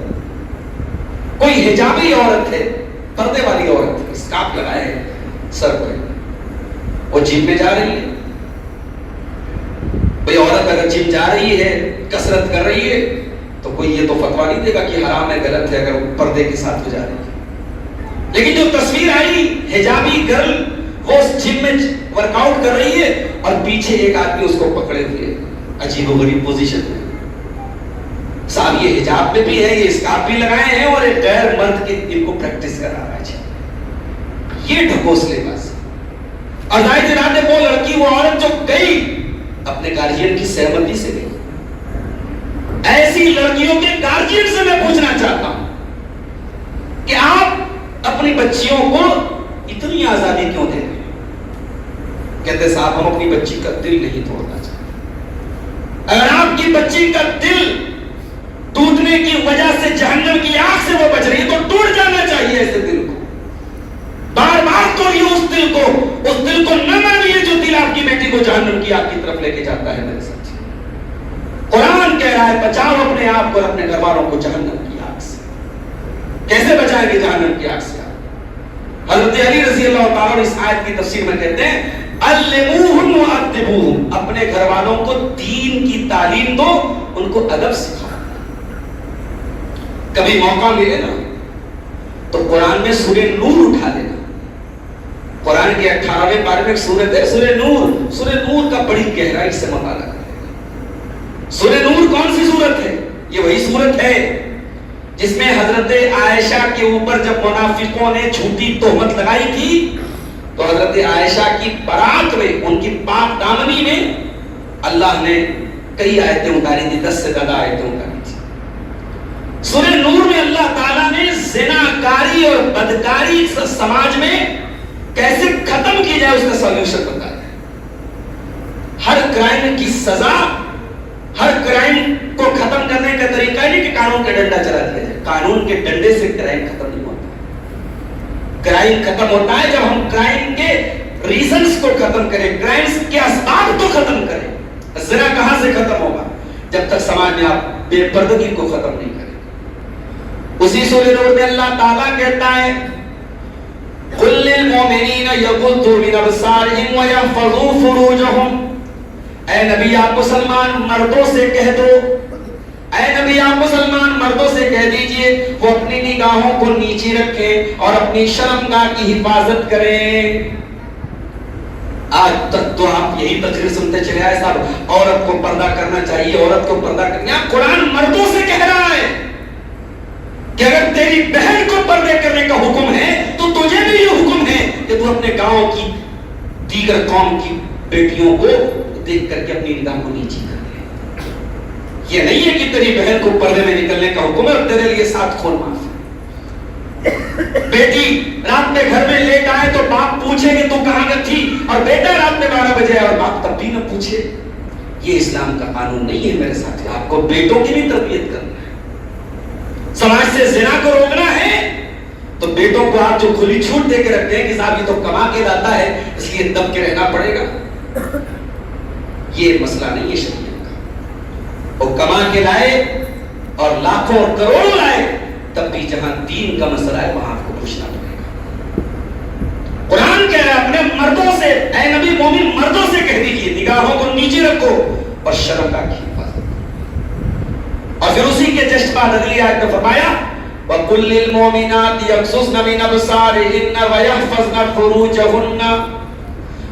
کوئی حجابی عورت ہے, پردے والی عورت ہے, اسکارف لگائے ہے سر پر, وہ جم میں جا رہی ہے. کوئی عورت اگر جم جا رہی ہے, کسرت کر رہی ہے, تو کوئی یہ تو فتویٰ نہیں دے گا کہ حرام ہے, غلط ہے اگر پردے کے ساتھ ہو جا رہی ہے. لیکن جو تصویر آئی حجابی گرل, وہ اس جم میں ورک آؤٹ کر رہی ہے اور پیچھے ایک آدمی اس کو پکڑے ہوئے عجیب و غریب پوزیشن میں. صاحب یہ حجاب میں بھی ہے, یہ اسکارف بھی لگائے ہیں اور ایک غیر مرد کی ان کو پریکٹس کرا رہا ہے. یہ ڈھکوسلے باز. اور ظاہر سی بات ہے وہ لڑکی, وہ عورت جو گئی اپنے گارجین کی سہمتی سے گئی. ایسی لڑکیوں کے گارجین سے میں پوچھنا چاہتا ہوں کہ آپ اپنی بچیوں کو اتنی آزادی کیوں دے رہے ہیں؟ کہتے صاحب ہم اپنی بچی کا دل نہیں توڑنا چاہتے. اگر آپ کی بچی کا دل ٹوٹنے کی وجہ سے جہنم کی آگ سے وہ بچ رہی ہے تو ٹوٹ جانا چاہیے ایسے دل کو. بار بار توڑیے اس دل کو نہ مانیے جو دل آپ کی بیٹی کو جہنم کی آگ کی طرف لے کے جاتا ہے. میرے ساتھ قرآن کہہ رہا ہے بچاؤ اپنے آپ کو اور اپنے گھر والوں کو جہنم کی آگ سے. کیسے بچائیں گے جہنم کی آگ سے؟ حضرت علی رضی اللہ تعالیٰ نے اس آیت کی تفسیر میں کہتے ہیں علموہم وادبوہم, اپنے گھر والوں کو دین کی تعلیم دو, ان کو ادب سکھاؤ. کبھی موقع ملے نا تو قرآن میں سورہ نور اٹھا لینا. قرآن کے 18ویں پارے میں ایک سورت ہے سورہ نور. سورہ نور کا بڑی گہرائی سے مطالعہ کرے گا. سورہ نور کون سی سورت ہے؟ یہ وہی سورت ہے جس میں حضرت عائشہ کے اوپر جب منافقوں نے جھوٹی تہمت لگائی تھی تو حضرت عائشہ کی برات میں, ان کی پاک دامنی میں اللہ نے کئی آیتیں اتاری تھی, 10 سے زیادہ آیتیں اتاری تھی. سورہ نور میں اللہ تعالیٰ نے زناکاری اور بدکاری سماج میں کیسے ختم کی جائے اس کا سولوشن بتایا ہے. ہر کرائم کی سزا ہر کرائم کو ختم کرنے کا طریقہ نہیں کہ قانون کا ڈنڈا چلا دیا جائے. قانون کے ڈنڈے سے کرائم ختم نہیں ہوتا. کرائم ختم ہوتا ہے جب ہم کرائم کے ریزنز کو ختم کریں, کرائمز کے اسباب کو ختم کریں. زنا کہاں سے ختم ہوگا؟ جب تک سماج میں آپ بے پردگی کو ختم نہیں کریں. اسی سورہ نور میں اللہ تعالیٰ کہتا ہے قُلْ لِلْمُؤْمِنِينَ يَغُضُّوا مِنْ أَبْصَارِهِمْ وَيَحْفَظُوا فُرُوجَهُمْ. اے نبی آپ مسلمان مردوں سے کہہ دو, اے نبی آپ مسلمان مردوں سے کہہ دیجئے وہ اپنی نگاہوں کو نیچے رکھیں اور اپنی شرمگاہ کی حفاظت کریں. آج تک تو آپ یہی تقریر سنتے چلے آئے صاحب عورت کو پردہ کرنا چاہیے, عورت کو پردہ کرنا. قرآن مردوں سے کہہ رہا ہے کہ اگر تیری بہن کو پردے کرنے کا حکم ہے تو تجھے بھی یہ حکم ہے کہ تو اپنے گاؤں کی دیگر قوم کی بیٹیوں کو دیکھ کر کے اپنی نگاہ کو نیچے کر دے. یہ نہیں ہے کہ تیری بہن کو پردے میں نکلنے کا حکم ہے اور تیرے لیے 7 خون معاف ہے. بیٹی رات میں گھر میں لیٹ آئے تو باپ پوچھے کہ تو کہاں گئی تھی, اور بیٹا رات میں 12 بجے اور باپ تب بھی نہ پوچھے. یہ اسلام کا قانون نہیں ہے میرے ساتھی. آپ کو بیٹوں کی بھی تربیت کرنا ہے. سماج سے زنا کو روکنا ہے تو بیٹوں کو آپ جو کھلی چھوٹ دے کے رکھتے ہیں کہ صاحب یہ تو کما کے لاتا ہے اس لیے دب کے رہنا پڑے گا, یہ مسئلہ نہیں ہے شریعت کا. وہ کما کے لائے اور لاکھوں اور کروڑوں لائے تب بھی جہاں دین کا مسئلہ ہے وہاں آپ کو پوچھنا پڑے گا. قرآن کہہ رہا ہے اپنے مردوں سے, اے نبی مومن مردوں سے کہہ دیجیے نگاہوں کو نیچے رکھو اور شرمگاہ کی حفاظت. اور پھر اسی کے جسٹ بعد اگلی آیت میں فرمایا وَقُلْ لِلْمُؤْمِنَاتِ يَغْضُضْنَ مِنْ أَبْصَارِهِنَّ وَيَحْفَظْنَ فُرُوجَهُنَّ.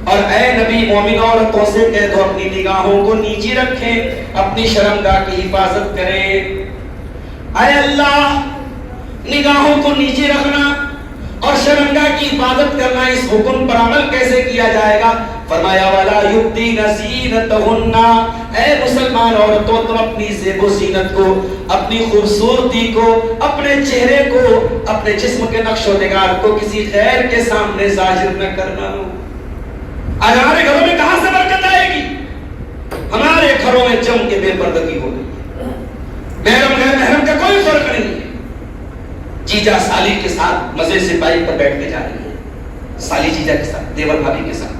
اور اے نبی مومن عورتوں سے کہہ دو اپنی نگاہوں کو نیچے رکھیں, اپنی شرمگاہ کی حفاظت کریں. اے اللہ, نگاہوں کو نیچے رکھنا اور شرمگاہ کی حفاظت کرنا, اس حکم پر عمل کیسے کیا جائے گا؟ فرمایا وَلَا يُبْدِينَ زِينَتَهُنَّ. اے مسلمان عورتوں تم اپنی زیب و زینت کو, اپنی خوبصورتی کو, اپنے چہرے کو, اپنے جسم کے نقش و نگار کو کسی غیر کے سامنے ظاہر نہ کرنا. آج ہمارے گھروں میں کہاں سے برکت آئے گی؟ ہمارے گھروں میں جم کے بے پردگی ہو گئی ہے. محرم غیر محرم کا کوئی فرق نہیں ہے. جیجا سالی کے ساتھ مزے سے بائک پر بیٹھ کے جا رہی ہے, سالی جیجا کے ساتھ, دیور بھابھی کے ساتھ.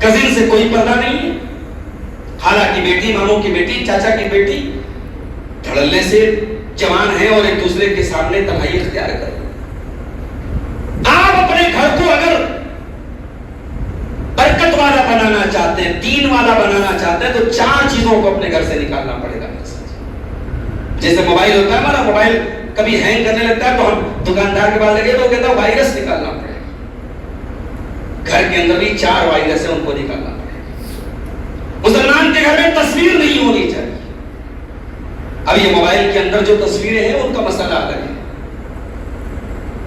کزن سے کوئی پردہ نہیں ہے. خالہ کی بیٹی, ماموں کی بیٹی, چاچا کی بیٹی دھڑلنے سے جوان ہیں اور ایک دوسرے کے سامنے تنہائی اختیار کریں. آپ اپنے گھر کو اگر برکت والا بنانا چاہتے ہیں, دین والا بنانا چاہتے ہیں تو 4 چیزوں کو اپنے گھر سے نکالنا پڑے گا. جیسے موبائل ہوتا ہے, ہمارا موبائل کبھی ہینگ کرنے لگتا ہے تو ہم دکاندار کے پاس لگے تو کہتا ہے وائرس نکالنا پڑے گا. گھر کے اندر بھی 4 وائرس ہیں, ان کو نکالنا پڑے گا. مسلمان کے گھر میں تصویر نہیں ہونی چاہیے. اب یہ موبائل کے اندر جو تصویریں ہیں ان کا مسئلہ الگ ہے,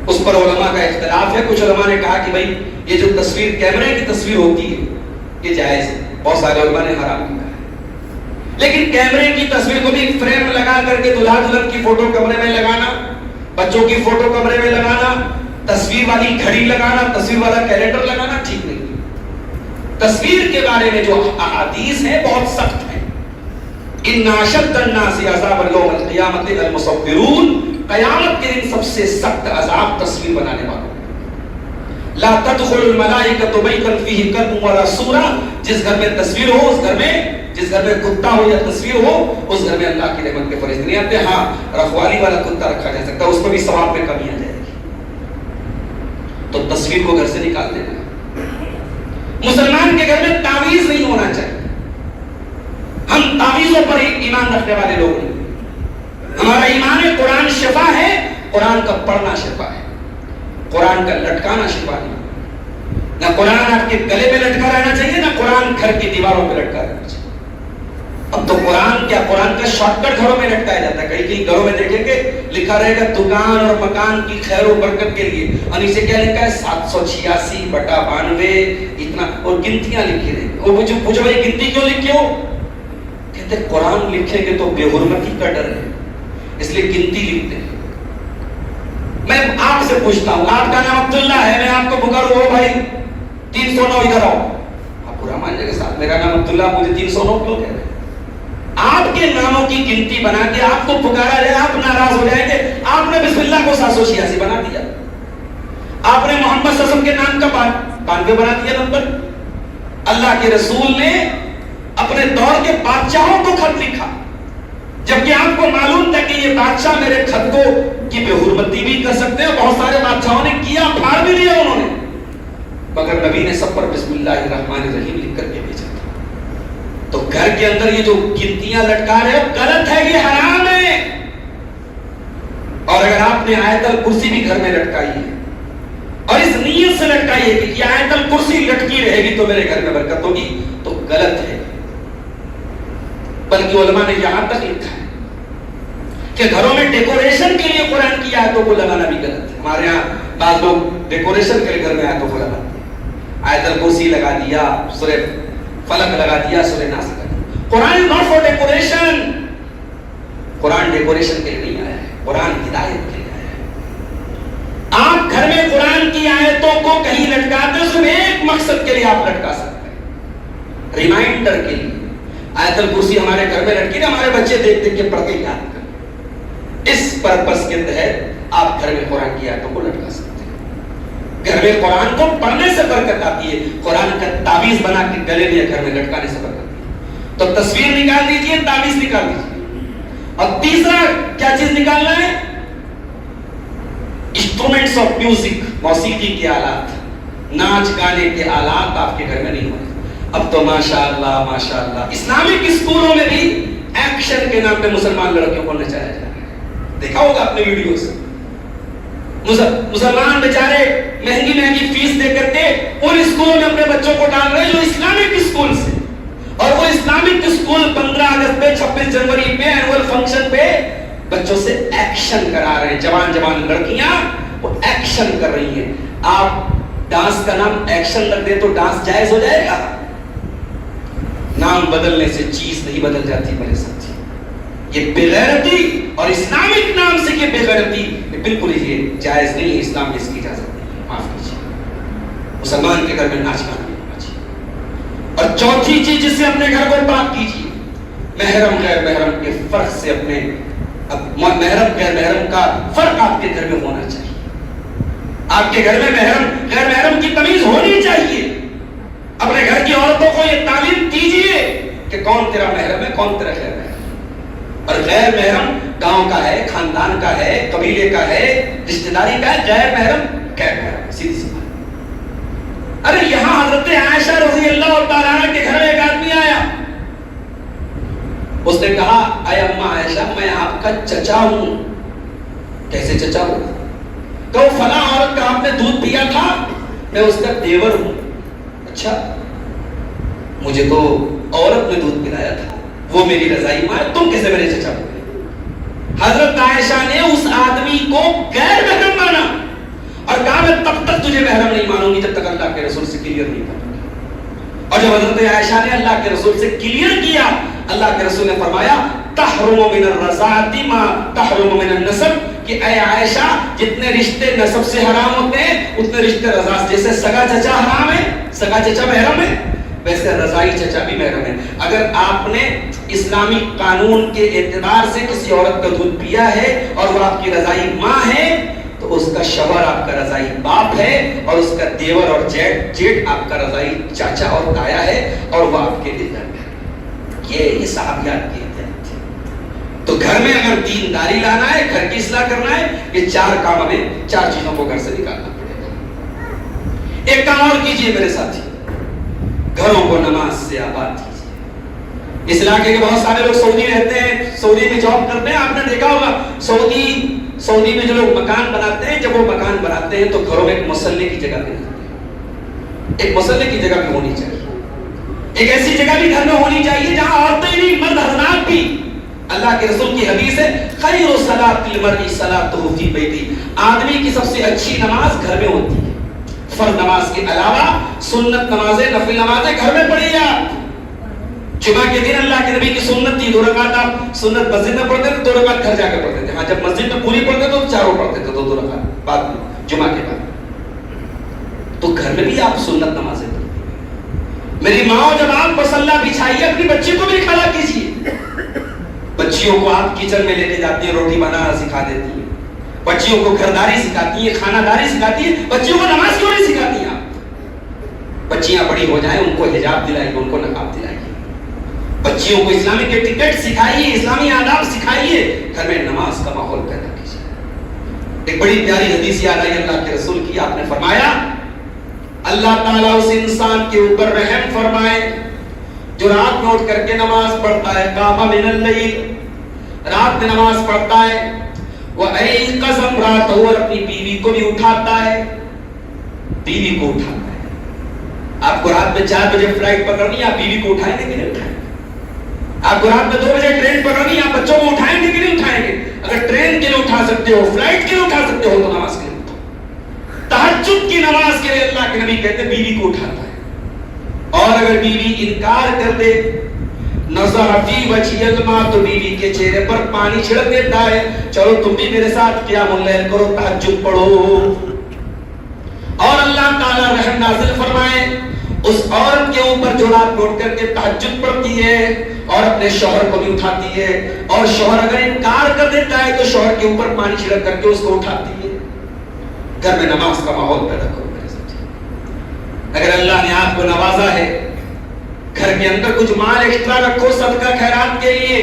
اس پر علماء کا اختلاف ہے. کچھ علماء نے کہا کہ بھائی یہ جو تصویر کیمرے کی تصویر ہوتی ہے یہ جائز ہے, بہت سارے علماء نے حرام کیا ہے. لیکن کیمرے کی تصویر کو بھی فریم لگا کر کے دلہا دلہن کی فوٹو کمرے میں لگانا, بچوں کی فوٹو کمرے میں لگانا, تصویر والی گھڑی لگانا, تصویر والا کیلنڈر لگانا ٹھیک نہیں ہے. تصویر کے بارے میں جو احادیث ہیں بہت سخت ہیں. ان اشد الناس عذابا یوم القیامۃ المصورون. قیامت کے دن سب سے سخت عذاب تصویر بنانے والوں. لا تدخل الملائکۃ بیتا فیہ کلب ولا صورہ. جس گھر میں تصویر ہو, اس گھر میں, جس گھر میں کتا ہو یا تصویر ہو, اس گھر میں اللہ کی رحمت کے فرشتے نہیں آتے. ہاں رکھوالی والا کتا رکھا جا سکتا ہے, اس میں بھی ثواب میں کمی آ جائے گی. تو تصویر کو گھر سے نکال دینا. مسلمان کے گھر میں تعویذ نہیں ہونا چاہیے. ہم تعویذوں پر ہی ایمان رکھنے والے لوگ نہیں. ہمارا ایمان ہے قرآن شفا ہے, قرآن کا پڑھنا شفا ہے, قرآن کا لٹکانا شفا نہیں. نہ قرآن آپ کے گلے میں لٹکا رہنا چاہیے, نہ قرآن گھر کی دیواروں پہ لٹکا رہنا چاہیے. اب تو قرآن کیا, قرآن کا شارٹ کٹ گھروں میں لٹکایا جاتا ہے. کئی کئی گھروں میں دیکھیں گے لکھا رہے گا دکان اور مکان کی خیر و برکت کے لیے, اور نیچے کیا لکھا ہے 786/92 اتنا, اور گنتیاں لکھی رہی. اور مجھے پوچھو بھائی گنتی کیوں لکھی ہو؟ کہتے قرآن لکھیں گے تو بے حرمتی کا ڈر ہے, اس لیے گنتی لکھتے ہیں. میں آپ سے پوچھتا ہوں, آپ کا نام عبداللہ ہے, میں آپ کو پکاروں ہو بھائی 309 ادھر آؤ, آپ برا مان جائے گا. صاحب میرا نام عبداللہ, مجھے 309 کیوں کہہ رہے ہیں؟ آپ کے ناموں کی گنتی بنا کے آپ کو پکارا جائے، آپ ناراض ہو جائیں گے. آپ نے بسم اللہ کو 786 بنا دیا. آپ نے محمد صلی اللہ علیہ وسلم کے نام کا 92 بنا دیا نمبر. اللہ کے رسول نے اپنے دور کے بادشاہوں کو خط لکھا، جبکہ آپ کو معلوم تھا کہ یہ بادشاہ میرے خط کو کی بے حرمتی بھی کر سکتے ہیں. بہت سارے بادشاہوں نے کیا، پھاڑ بھی دیا انہوں نے، مگر نبی نے سب پر بسم اللہ الرحمن الرحیم لکھ کر کے بھیجا تھا. تو گھر کے اندر یہ جو گنتیاں لٹکا رہے ہو غلط ہے، یہ حرام ہے. اور اگر آپ نے آیت الکرسی بھی گھر میں لٹکائی ہے اور اس نیت سے لٹکائی ہے کہ یہ آیت الکرسی لٹکی رہے گی تو میرے گھر میں برکت ہوگی، تو غلط ہے. بلکہ علماء نے یہاں تک لکھا ہے کہ گھروں میں ڈیکوریشن کے لیے قرآن کی آیتوں کو لگانا بھی غلط ہے. ہمارے یہاں بعض لوگ ڈیکوریشن کے لیے گھر میں آیتوں کو لگاتے ہیں. آیت الکرسی لگا دیا، سورہ فلق لگا دیا، سورہ ناس لگا دیا. قرآن is not for decoration. Quran decoration کے لیے نہیں آیا ہے، قرآن ہدایت کے لیے آیا ہے. آپ گھر میں قرآن کی آیتوں کو کہیں لٹکاتے ہیں، صرف ایک مقصد کے لیے آپ لٹکا سکتے ہیں، ریمائنڈر کے لیے. آیت الکرسی ہمارے گھر میں لٹکی نا، ہمارے بچے دیکھ دیکھ کے پڑھ کے یاد کریں. اس پرپس کے تحت آپ گھر میں قرآن کی آیتوں کو لٹکا سکتے ہیں. گھر میں قرآن کو پڑھنے سے برکت آتی ہے، قرآن کا تعویذ بنا کے گلے میں گھر میں لٹکانے سے برکت آتی ہے. تو تصویر نکال دیجئے، تعویذ نکال دیجئے. اور تیسرا کیا چیز نکالنا ہے؟ انسٹرومنٹس آف میوزک، موسیقی کے آلات، ناچ گانے کے آلات آپ کے گھر میں نہیں ہونے. اب تو ماشاءاللہ ماشاءاللہ اسلامک اسکولوں میں بھی ایکشن کے نام پہ مسلمان لڑکیوں کو نچایا جا رہا ہے. دیکھا ہوگا اپنے ویڈیوز. مسلمان بیچارے مہنگی مہنگی فیس دے کر کے ان اسکولوں میں اپنے بچوں کو ڈال رہے ہیں جو اسلامک اسکول سے، اور وہ اسلامک اسکول 15 اگست پہ 26 جنوری پہ اینول فنکشن پہ بچوں سے ایکشن کرا رہے ہیں. جوان جوان لڑکیاں وہ ایکشن کر رہی ہیں. آپ ڈانس کا نام ایکشن رکھ دیں تو ڈانس جائز ہو جائے گا؟ نام بدلنے سے چیز نہیں بدل جاتی میرے ساتھی. یہ بے غیرتی اور اسلامک نام سے یہ بے غیرتی بالکل یہ جائز نہیں ہے. اسلام میں اس کی اجازت نہیں. معاف کیجیے. مسلمان کے گھر میں ناچ گانا نہیں ہونا چاہیے. اور چوتھی چیز جس سے اپنے گھر کو پاک کیجیے، محرم غیر محرم کے فرق سے اپنے محرم غیر محرم کا فرق آپ کے گھر میں ہونا چاہیے. آپ کے گھر میں محرم غیر محرم کی تمیز ہونی چاہیے. اپنے گھر کی عورتوں کو یہ تعلیم دیجیے کہ کون تیرا محرم ہے، کون تیرا غیر محرم. اور غیر محرم گاؤں کا ہے، خاندان کا ہے، قبیلے کا ہے، رشتہ داری کا ہے. غیر محرم غیر محرم، سیدھی سی بات. ارے یہاں حضرت عائشہ رضی اللہ تعالیٰ عنہ کے گھر میں ایک آدمی آیا. اس نے کہا اے اماں عائشہ، میں آپ کا چچا ہوں. کیسے چچا ہوں؟ تو فلاں عورت کا آپ نے دودھ پیا تھا، میں اس کا دیور ہوں. اچھا، مجھے تو عورت نے دودھ پلایا تھا، وہ میری رضائی ماں ہے، تم کیسے میرے چچا ہو گئے؟ حضرت عائشہ نے اس آدمی کو غیر محرم مانا اور کہا میں تب تک تجھے محرم نہیں مانوں گی جب تک اللہ کے رسول سے کلیئر نہیں کروں گی. اور جب حضرت عائشہ نے اللہ کے رسول سے کلیئر کیا، اللہ کے رسول نے فرمایا تحرم من الرضاعۃ ما تحرم من النسب، کہ اے عائشہ جتنے رشتے نسب سے حرام ہوتے ہیں اتنے رشتے رضاع سے، جیسے سگا چچا حرام ہے، سگا چچا محرم ہے، ویسے رضائی چچا بھی محرم ہے. اگر آپ نے اسلامی قانون کے اعتبار سے کسی عورت کا دودھ پیا ہے اور وہ آپ کی رضائی ماں ہے تو اس کا شوہر آپ کا رضائی باپ ہے، اور اس کا دیور اور جیٹ آپ کا رضائی چاچا اور تایا ہے، اور وہ آپ کے دیگر ہے. یہ صحابیات کی ہدایت تھی. تو گھر میں اگر دینداری لانا ہے، گھر کی اصلاح کرنا ہے، یہ 4 کام ہمیں 4 چیزوں کو گھر سے نکالنا پڑے گا. ایک کام اور کیجئے میرے ساتھی، گھروں کو نماز سے آباد کیجئے. اس علاقے کے بہت سارے لوگ سعودی رہتے ہیں، سعودی میں جاب کرتے ہیں. آپ نے دیکھا ہوگا سعودی میں جو لوگ مکان بناتے ہیں، جب وہ مکان بناتے ہیں تو گھروں میں ایک مصلی کی جگہ بھی رہتی ہے. ایک مصلی کی جگہ بھی ہونی چاہیے. ایک ایسی جگہ بھی گھر میں ہونی چاہیے جہاں عورتیں نہیں، مرد حضرات بھی. اللہ کے رسول کی حدیث ہے خیر صلاۃ المرء صلاۃہ فی بیتہ، آدمی کی سب سے اچھی نماز گھر میں ہوتی ہے. فرض نماز کے علاوہ سنت نمازیں، نفل نمازیں گھر میں پڑھیے. آپ جمعہ کے دن اللہ کے نبی کی سنت تھی 2 رکعت، آپ سنت مسجد میں پڑھتے تھے، 2 رکعت گھر جا کے پڑھتے تھے. ہاں جب مسجد میں پوری پڑھتے تو 4 پڑھتے تھے، 2 رکعت بعد میں جمعہ کے بعد. تو گھر میں بھی آپ سنت نمازیں پڑھیں. میری ماں جب آپ مصلی بچھائیے اپنی بچی کو بھی کھڑا کیجیے. بچیوں کو آپ کچن میں لے کے جاتی ہیں, روٹی بنانا سکھا دیتی ہیں, بچیوں کو گھرداری سکھاتی ہیں, خانہ داری سکھاتی ہیں, بچیوں کو نماز کیوں نہیں سکھاتی ہیں؟ بچیاں بڑی ہو جائیں, ان کو حجاب دلائیے, ان کو نقاب دلائیے, بچیوں کو اسلامی کے ٹکٹ سکھائیے, اسلامی آداب سکھائیے, گھر میں نماز کا ماحول پیدا کیجیے. ایک بڑی پیاری حدیث یاد آئی اللہ کے رسول کی, آپ نے فرمایا اللہ تعالیٰ اس انسان کے اوپر رحم فرمائے جو رات میں اٹھ کر کے نماز پڑھتا ہے, قام من اللیل, رات میں نماز پڑھتا ہے, وَأَيْقَظَ امْرَأَتَهُ, اور اپنی بیوی کو بھی اٹھاتا ہے, بیوی کو اٹھاتا ہے. آپ کو رات میں 4 بجے فلائٹ پکڑنی ہے, آپ بیوی کو اٹھائیں گے کہ نہیں اٹھائیں گے؟ آپ کو رات میں 2 بجے ٹرین پکڑنی ہے, آپ بچوں کو اٹھائیں گے کہ نہیں اٹھائیں گے؟ اگر ٹرین کے لیے اٹھا سکتے ہو, فلائٹ کے لیے اٹھا سکتے ہو, تو نماز کے لیے اٹھو. تہجد کی نماز کے لیے اللہ کے نبی کہتے ہیں بیوی کو اٹھاتا ہے. اور اگر بیوی انکار کر دے, نظر فی وجہ الماء, تو بیوی کے چہرے پر پانی چھڑک دیتا ہے, چلو تم بھی میرے ساتھ قیام اللیل کرو, تہجد پڑھو. اور اللہ تعالیٰ رحم نازل فرمائے اس عورت کے اوپر جو رات میں اٹھ کر کے تہجد پڑھتی ہے اور اپنے شوہر کو بھی اٹھاتی ہے, اور شوہر اگر انکار کر دیتا ہے تو شوہر کے اوپر پانی چھڑک کر کے اس کو اٹھاتی ہے. گھر میں نماز کا ماحول پیدا کرو میرے ساتھ. اگر اللہ نے آپ کو نوازا ہے, گھر کے اندر کچھ مال ایکسٹرا رکھو صدقہ خیرات کے لیے.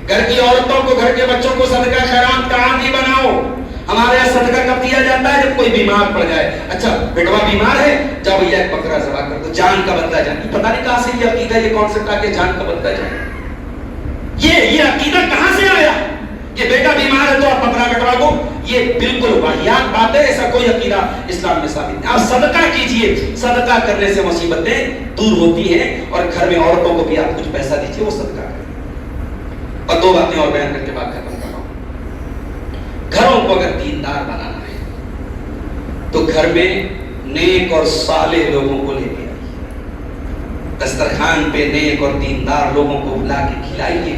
گھر کی عورتوں کو, گھر کے بچوں کو صدقہ خیرات کا عادی بناؤ. ہمارے یہاں صدقہ کب دیا جاتا ہے؟ جب کوئی بیمار پڑ جائے. اچھا بیٹوا بیمار ہے, جاؤ بھیا ایک بکرا ذبح کر دو, جان کا بدلہ جان. پتہ نہیں کہاں سے یہ عقیدہ, یہ کانسیپٹ آ کے جان کا بدلہ جان, یہ عقیدہ کہاں سے آیا کہ بیٹا بیمار ہے تو آپ بکرا کٹوا دو؟ یہ بالکل واہیات بات ہے, ایسا کوئی عقیدہ اسلام میں ثابت نہیں. آپ صدقہ کیجئے, صدقہ کرنے سے مصیبتیں دور ہوتی ہیں, اور گھر میں عورتوں کو بھی آپ کچھ پیسہ دیجئے, وہ صدقہ کریں. اور 2 باتیں اور بیان کر کے بات ختم کر رہا ہوں. گھروں کو اگر دیندار بنانا ہے تو گھر میں نیک اور صالح لوگوں کو لے کے آئیے, دسترخوان پہ نیک اور دیندار لوگوں کو بلا کے کھلائیے.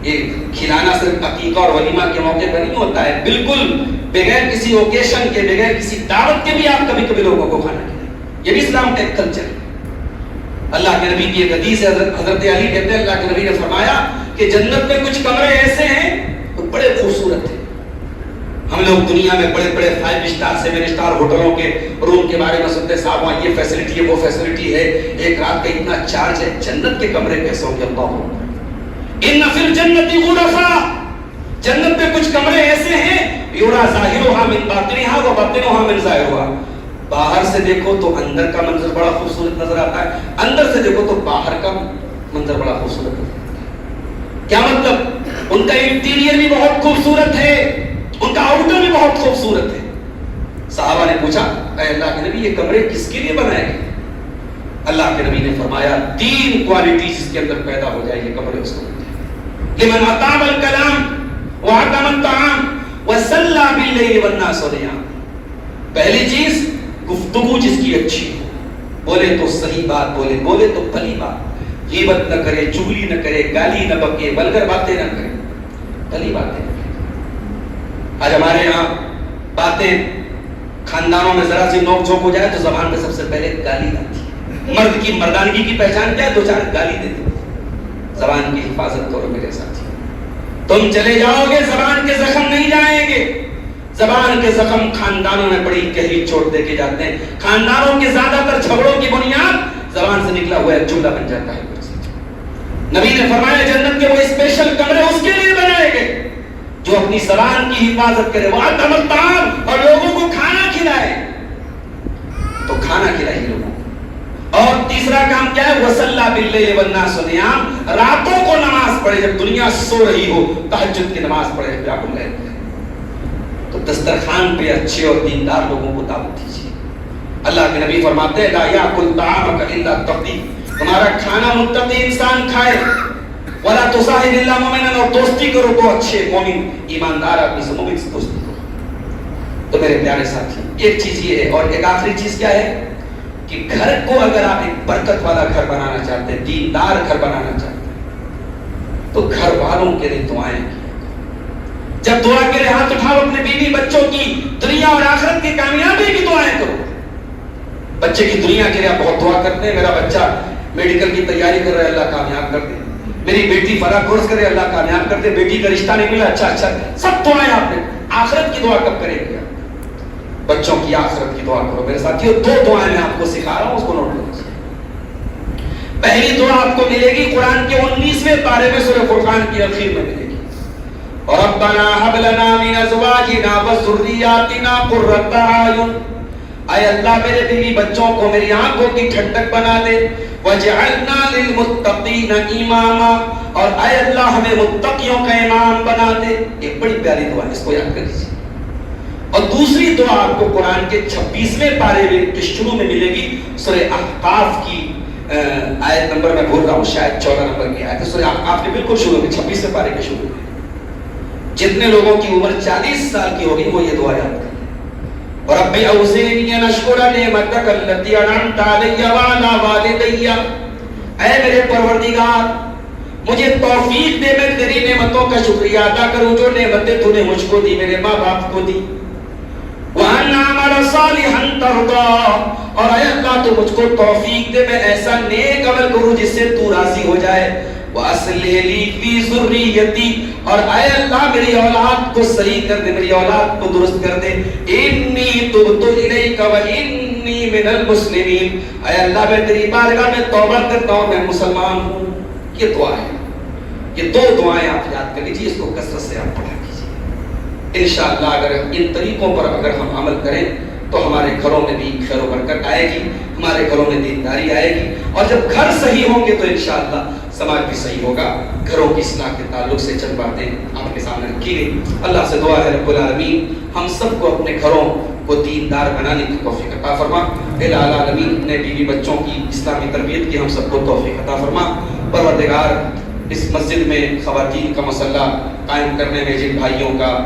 یہ کھلانا صرف عقیقہ اور ولیمہ کے موقع پر نہیں ہوتا ہے, بالکل بغیر کسی اوکیشن کے, بغیر کسی دعوت کے بھی آپ کبھی کبھی لوگوں کو کھانا کھلائیں. یہ بھی اسلام کا ایک کلچر ہے. اللہ کے نبی کی ایک حدیث ہے, حضرت علی کہتے ہیں اللہ کے نبی نے فرمایا کہ جنت میں کچھ کمرے ایسے ہیں جو بڑے خوبصورت ہیں. ہم لوگ دنیا میں بڑے بڑے 5 اسٹار 7 اسٹار ہوٹلوں کے روم کے بارے میں سنتے, صاحب وہاں یہ فیسلٹی ہے, وہ فیسلٹی ہے, ایک رات کا اتنا چارج ہے. جنت کے کمرے کیسے ہوں گے؟ اللہ ہو ان فی الجنت غرفا, جنت میں کچھ کمرے ایسے ہیں یرا ظاہرها من باطنها وباطنها من ظاہرها. باہر سے دیکھو تو اندر کا منظر بڑا خوبصورت نظر آتا ہے, اندر سے دیکھو تو باہر کا منظر بڑا خوبصورت نظر آتا ہے. کیا مطلب؟ ان کا انٹیریئر بھی بہت خوبصورت ہے, ان کا آؤٹر بھی بہت خوبصورت ہے. صحابہ نے پوچھا اے اللہ کے نبی یہ کمرے کس کے لیے بنائے گئے؟ اللہ کے نبی نے فرمایا 3 کوالٹی جس کے اندر پیدا ہو جائے یہ کمرے اس کو لمن اطاب الکلام وعدم الطعام وصلى بالليل والناس نيام. پہلی چیز گفتگو جس کی اچھی ہو, بولے تو صحیح بات بولے, بولے تو بھلی بات, غیبت نہ کرے, چغلی نہ کرے, گالی نہ بکے, ولگر باتیں نہ کرے, بھلی باتیں نہ کرے. آج ہمارے یہاں باتیں خاندانوں میں ذرا سی نوک جھوک ہو جائے تو زبان میں سب سے پہلے گالی آتی ہے. مرد کی مردانگی کی پہچان کیا ہے؟ 2-4 گالی دیتے. زبان کی حفاظت کرو میرے ساتھی. تم چلے جاؤ گے زبان کے زخم نہیں جائیں گے. زبان کے زخم خاندانوں میں بڑی گہری چوٹ دے کے جاتے ہیں. خاندانوں کے زیادہ تر جھگڑوں کی بنیاد زبان سے نکلا ہوا ایک جملہ بن جاتا ہے. نبی نے فرمایا جنت کے وہ اسپیشل کمرے اس کے لیے بنائے گئے جو اپنی زبان کی حفاظت کرے, وہ تمام اور لوگوں کو کھانا کھلائے. تو کھانا کھلائیے لوگوں کو. اور تیسرا کام کیا ہے؟ وصلی باللیل والناس نیام, راتوں کو نماز پڑھے, جب دنیا سو رہی ہو تہجد کی نماز پڑھے. تو دسترخوان پہ اچھے اور دیندار لوگوں کو دعوت دیجیے. اللہ کے نبی فرماتے ہیں لا یاکل طعامک الا تقی, تمہارا کھانا متقی انسان کھائے. ولا تصاحب الا مؤمنا, اور دوستی کرو تو اچھے مومن ایماندار آدمی سے, مومن سے دوستی کرو. تو میرے پیارے ساتھی ایک چیز یہ ہے, اور ایک آخری چیز کیا ہے کہ گھر کو اگر آپ ایک برکت والا گھر بنانا چاہتے ہیں, دیندار گھر بنانا چاہتے ہیں, تو گھر والوں کے لیے دعائیں کیجیے. جب دعا کے لیے ہاتھ اٹھاؤ اپنے بیوی بچوں کی دنیا اور آخرت کی کامیابی کی دعائیں کرو. بچے کی دنیا کے لیے آپ بہت دعا کرتے ہیں, میرا بچہ میڈیکل کی تیاری کر رہا ہے, اللہ کامیاب کر دے. میری بیٹی فلاں کورس کرے اللہ کامیاب کر دے, بیٹی کا رشتہ نہیں ملا اچھا اچھا, سب دعائیں آپ نے. آخرت کی دعا کب کریں گے؟ بچوں کی آخرت کی دعا کرو. میرے ساتھیوں 2 دعائیں میں آپ کو سکھا رہا ہوں, اس کو نوٹ کر لیجیے. پہلی دعا آپ کو ملے گی قرآن کے 19ویں پارے میں سورہ فرقان کی اخیر میں ملے گی. ربنا هب لنا من ازواجنا وذرياتنا قرۃ اعین, اے اللہ میرے بیوی بچوں کو میری آنکھوں کی ٹھنڈک بنا دے. وجعلنا للمتقین اماما, اور اے اللہ ہمیں متقیوں کا امام بنا دے. ایک بڑی پیاری دعا ہے, اس کو یاد کر لیجیے. اور دوسری دعا آپ کو قرآن کے 26ویں پارے میں کے شروع میں ملے گی, سورہ احقاف کی آیت نمبر میں بھول رہا ہوں, شاید 14 نمبر کی آیت ہے. سورہ احقاف کے بالکل شروع میں 26ویں پارے کے شروع میں جتنے لوگوں کی عمر 40 سال کی ہوگی وہ یہ دعا یاد کریں. رب اوزعنی ان اشکر نعمتک التی انعمت علی وعلی والدی, اے میرے پروردگار مجھے توفیق دے میں تیری نعمتوں کا شکریہ ادا کروں جو نعمتیں تو نے مجھ کو دی, میرے ماں باپ کو دی. وَأَنْ أَعْمَلَ صَالِحًا تَرْضَىٰ, اور اے اللہ تو مجھ کو توفیق دے میں ایسا نیک عمل کروں جس سے تو راضی ہو جائے. وَأَصْلِحْ لِي فِي ذُرِّيَّتِي, اور اے اللہ میری اولاد کو صحیح کر دے, میری اولاد کو درست کر دے. إِنِّي تُبْتُ إِلَيْكَ وَإِنِّي مِنَ الْمُسْلِمِينَ, اے اللہ میں تیری بارگاہ میں توبہ کرتا ہوں, میں مسلمان ہوں. یہ دعا ہے. یہ 2 دعائیں آپ یاد کر لیجیے, اس کو کثرت سے آپ پڑھا کیجیے. انشاءاللہ اگر ان طریقوں پر اگر ہم عمل کریں تو ہمارے گھروں میں بھی خیر و برکت آئے گی, ہمارے گھروں میں دینداری آئے گی, اور جب گھر صحیح ہوں گے تو انشاءاللہ سماج بھی صحیح ہوگا. گھروں کی اصلاح کے تعلق سے چند باتیں آپ کے سامنے رکھی گئی. اللہ سے دعا ہے رب العالمین ہم سب کو اپنے گھروں کو دیندار بنانے کی توفیق عطا فرما. الہ العالمین نے بیوی بچوں کی اسلامی تربیت کی ہم سب کو توفیق عطا فرما. پروردگار اس مسجد میں خواتین کا مسئلہ قائم کرنے میں جن بھائیوں کا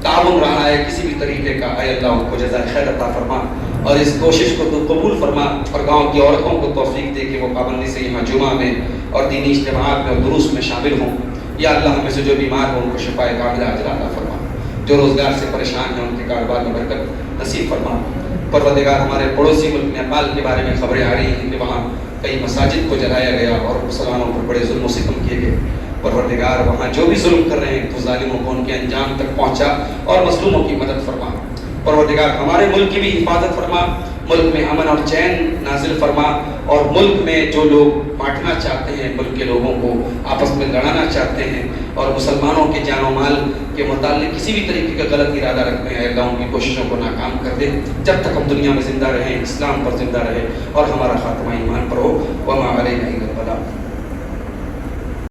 تعاون رہا ہے کسی بھی طریقے کا, اے اللہ ان کو جزائے خیر عطا فرما, اور اس کوشش کو تو قبول فرما, اور گاؤں کی عورتوں کو توفیق دے کہ وہ پابندی سے یہاں جمعہ میں اور دینی اجتماعات میں اور دروس میں شامل ہوں. یا اللہ ہم میں سے جو بیمار ہوں ان کو شفا کاملہ عاجلہ عطا فرما, جو روزگار سے پریشان ہیں ان کے کاروبار میں برکت نصیب فرما. پروردگار ہمارے پڑوسی ملک نیپال کے بارے میں خبریں آ رہی ہیں کہ وہاں کئی مساجد کو جلایا گیا اور مسلمانوں پر بڑے ظلم و ستم کیے گئے. پروردگار وہاں جو بھی ظلم کر رہے ہیں تو ظالموں کو ان کے انجام تک پہنچا اور مظلوموں کی مدد فرما. پروردگار ہمارے ملک کی بھی حفاظت فرما, ملک میں امن اور چین نازل فرما, اور ملک میں جو لوگ بانٹنا چاہتے ہیں, ملک کے لوگوں کو آپس میں لڑانا چاہتے ہیں اور مسلمانوں کے جان و مال کے متعلق کسی بھی طریقے کا غلط ارادہ رکھتے ہیں, اللہ ان کی کوششوں کو ناکام کر دے. جب تک ہم دنیا میں زندہ رہیں اسلام پر زندہ رہے اور ہمارا خاتمہ ایمان پر ہو. وما علینا الا البلاغ.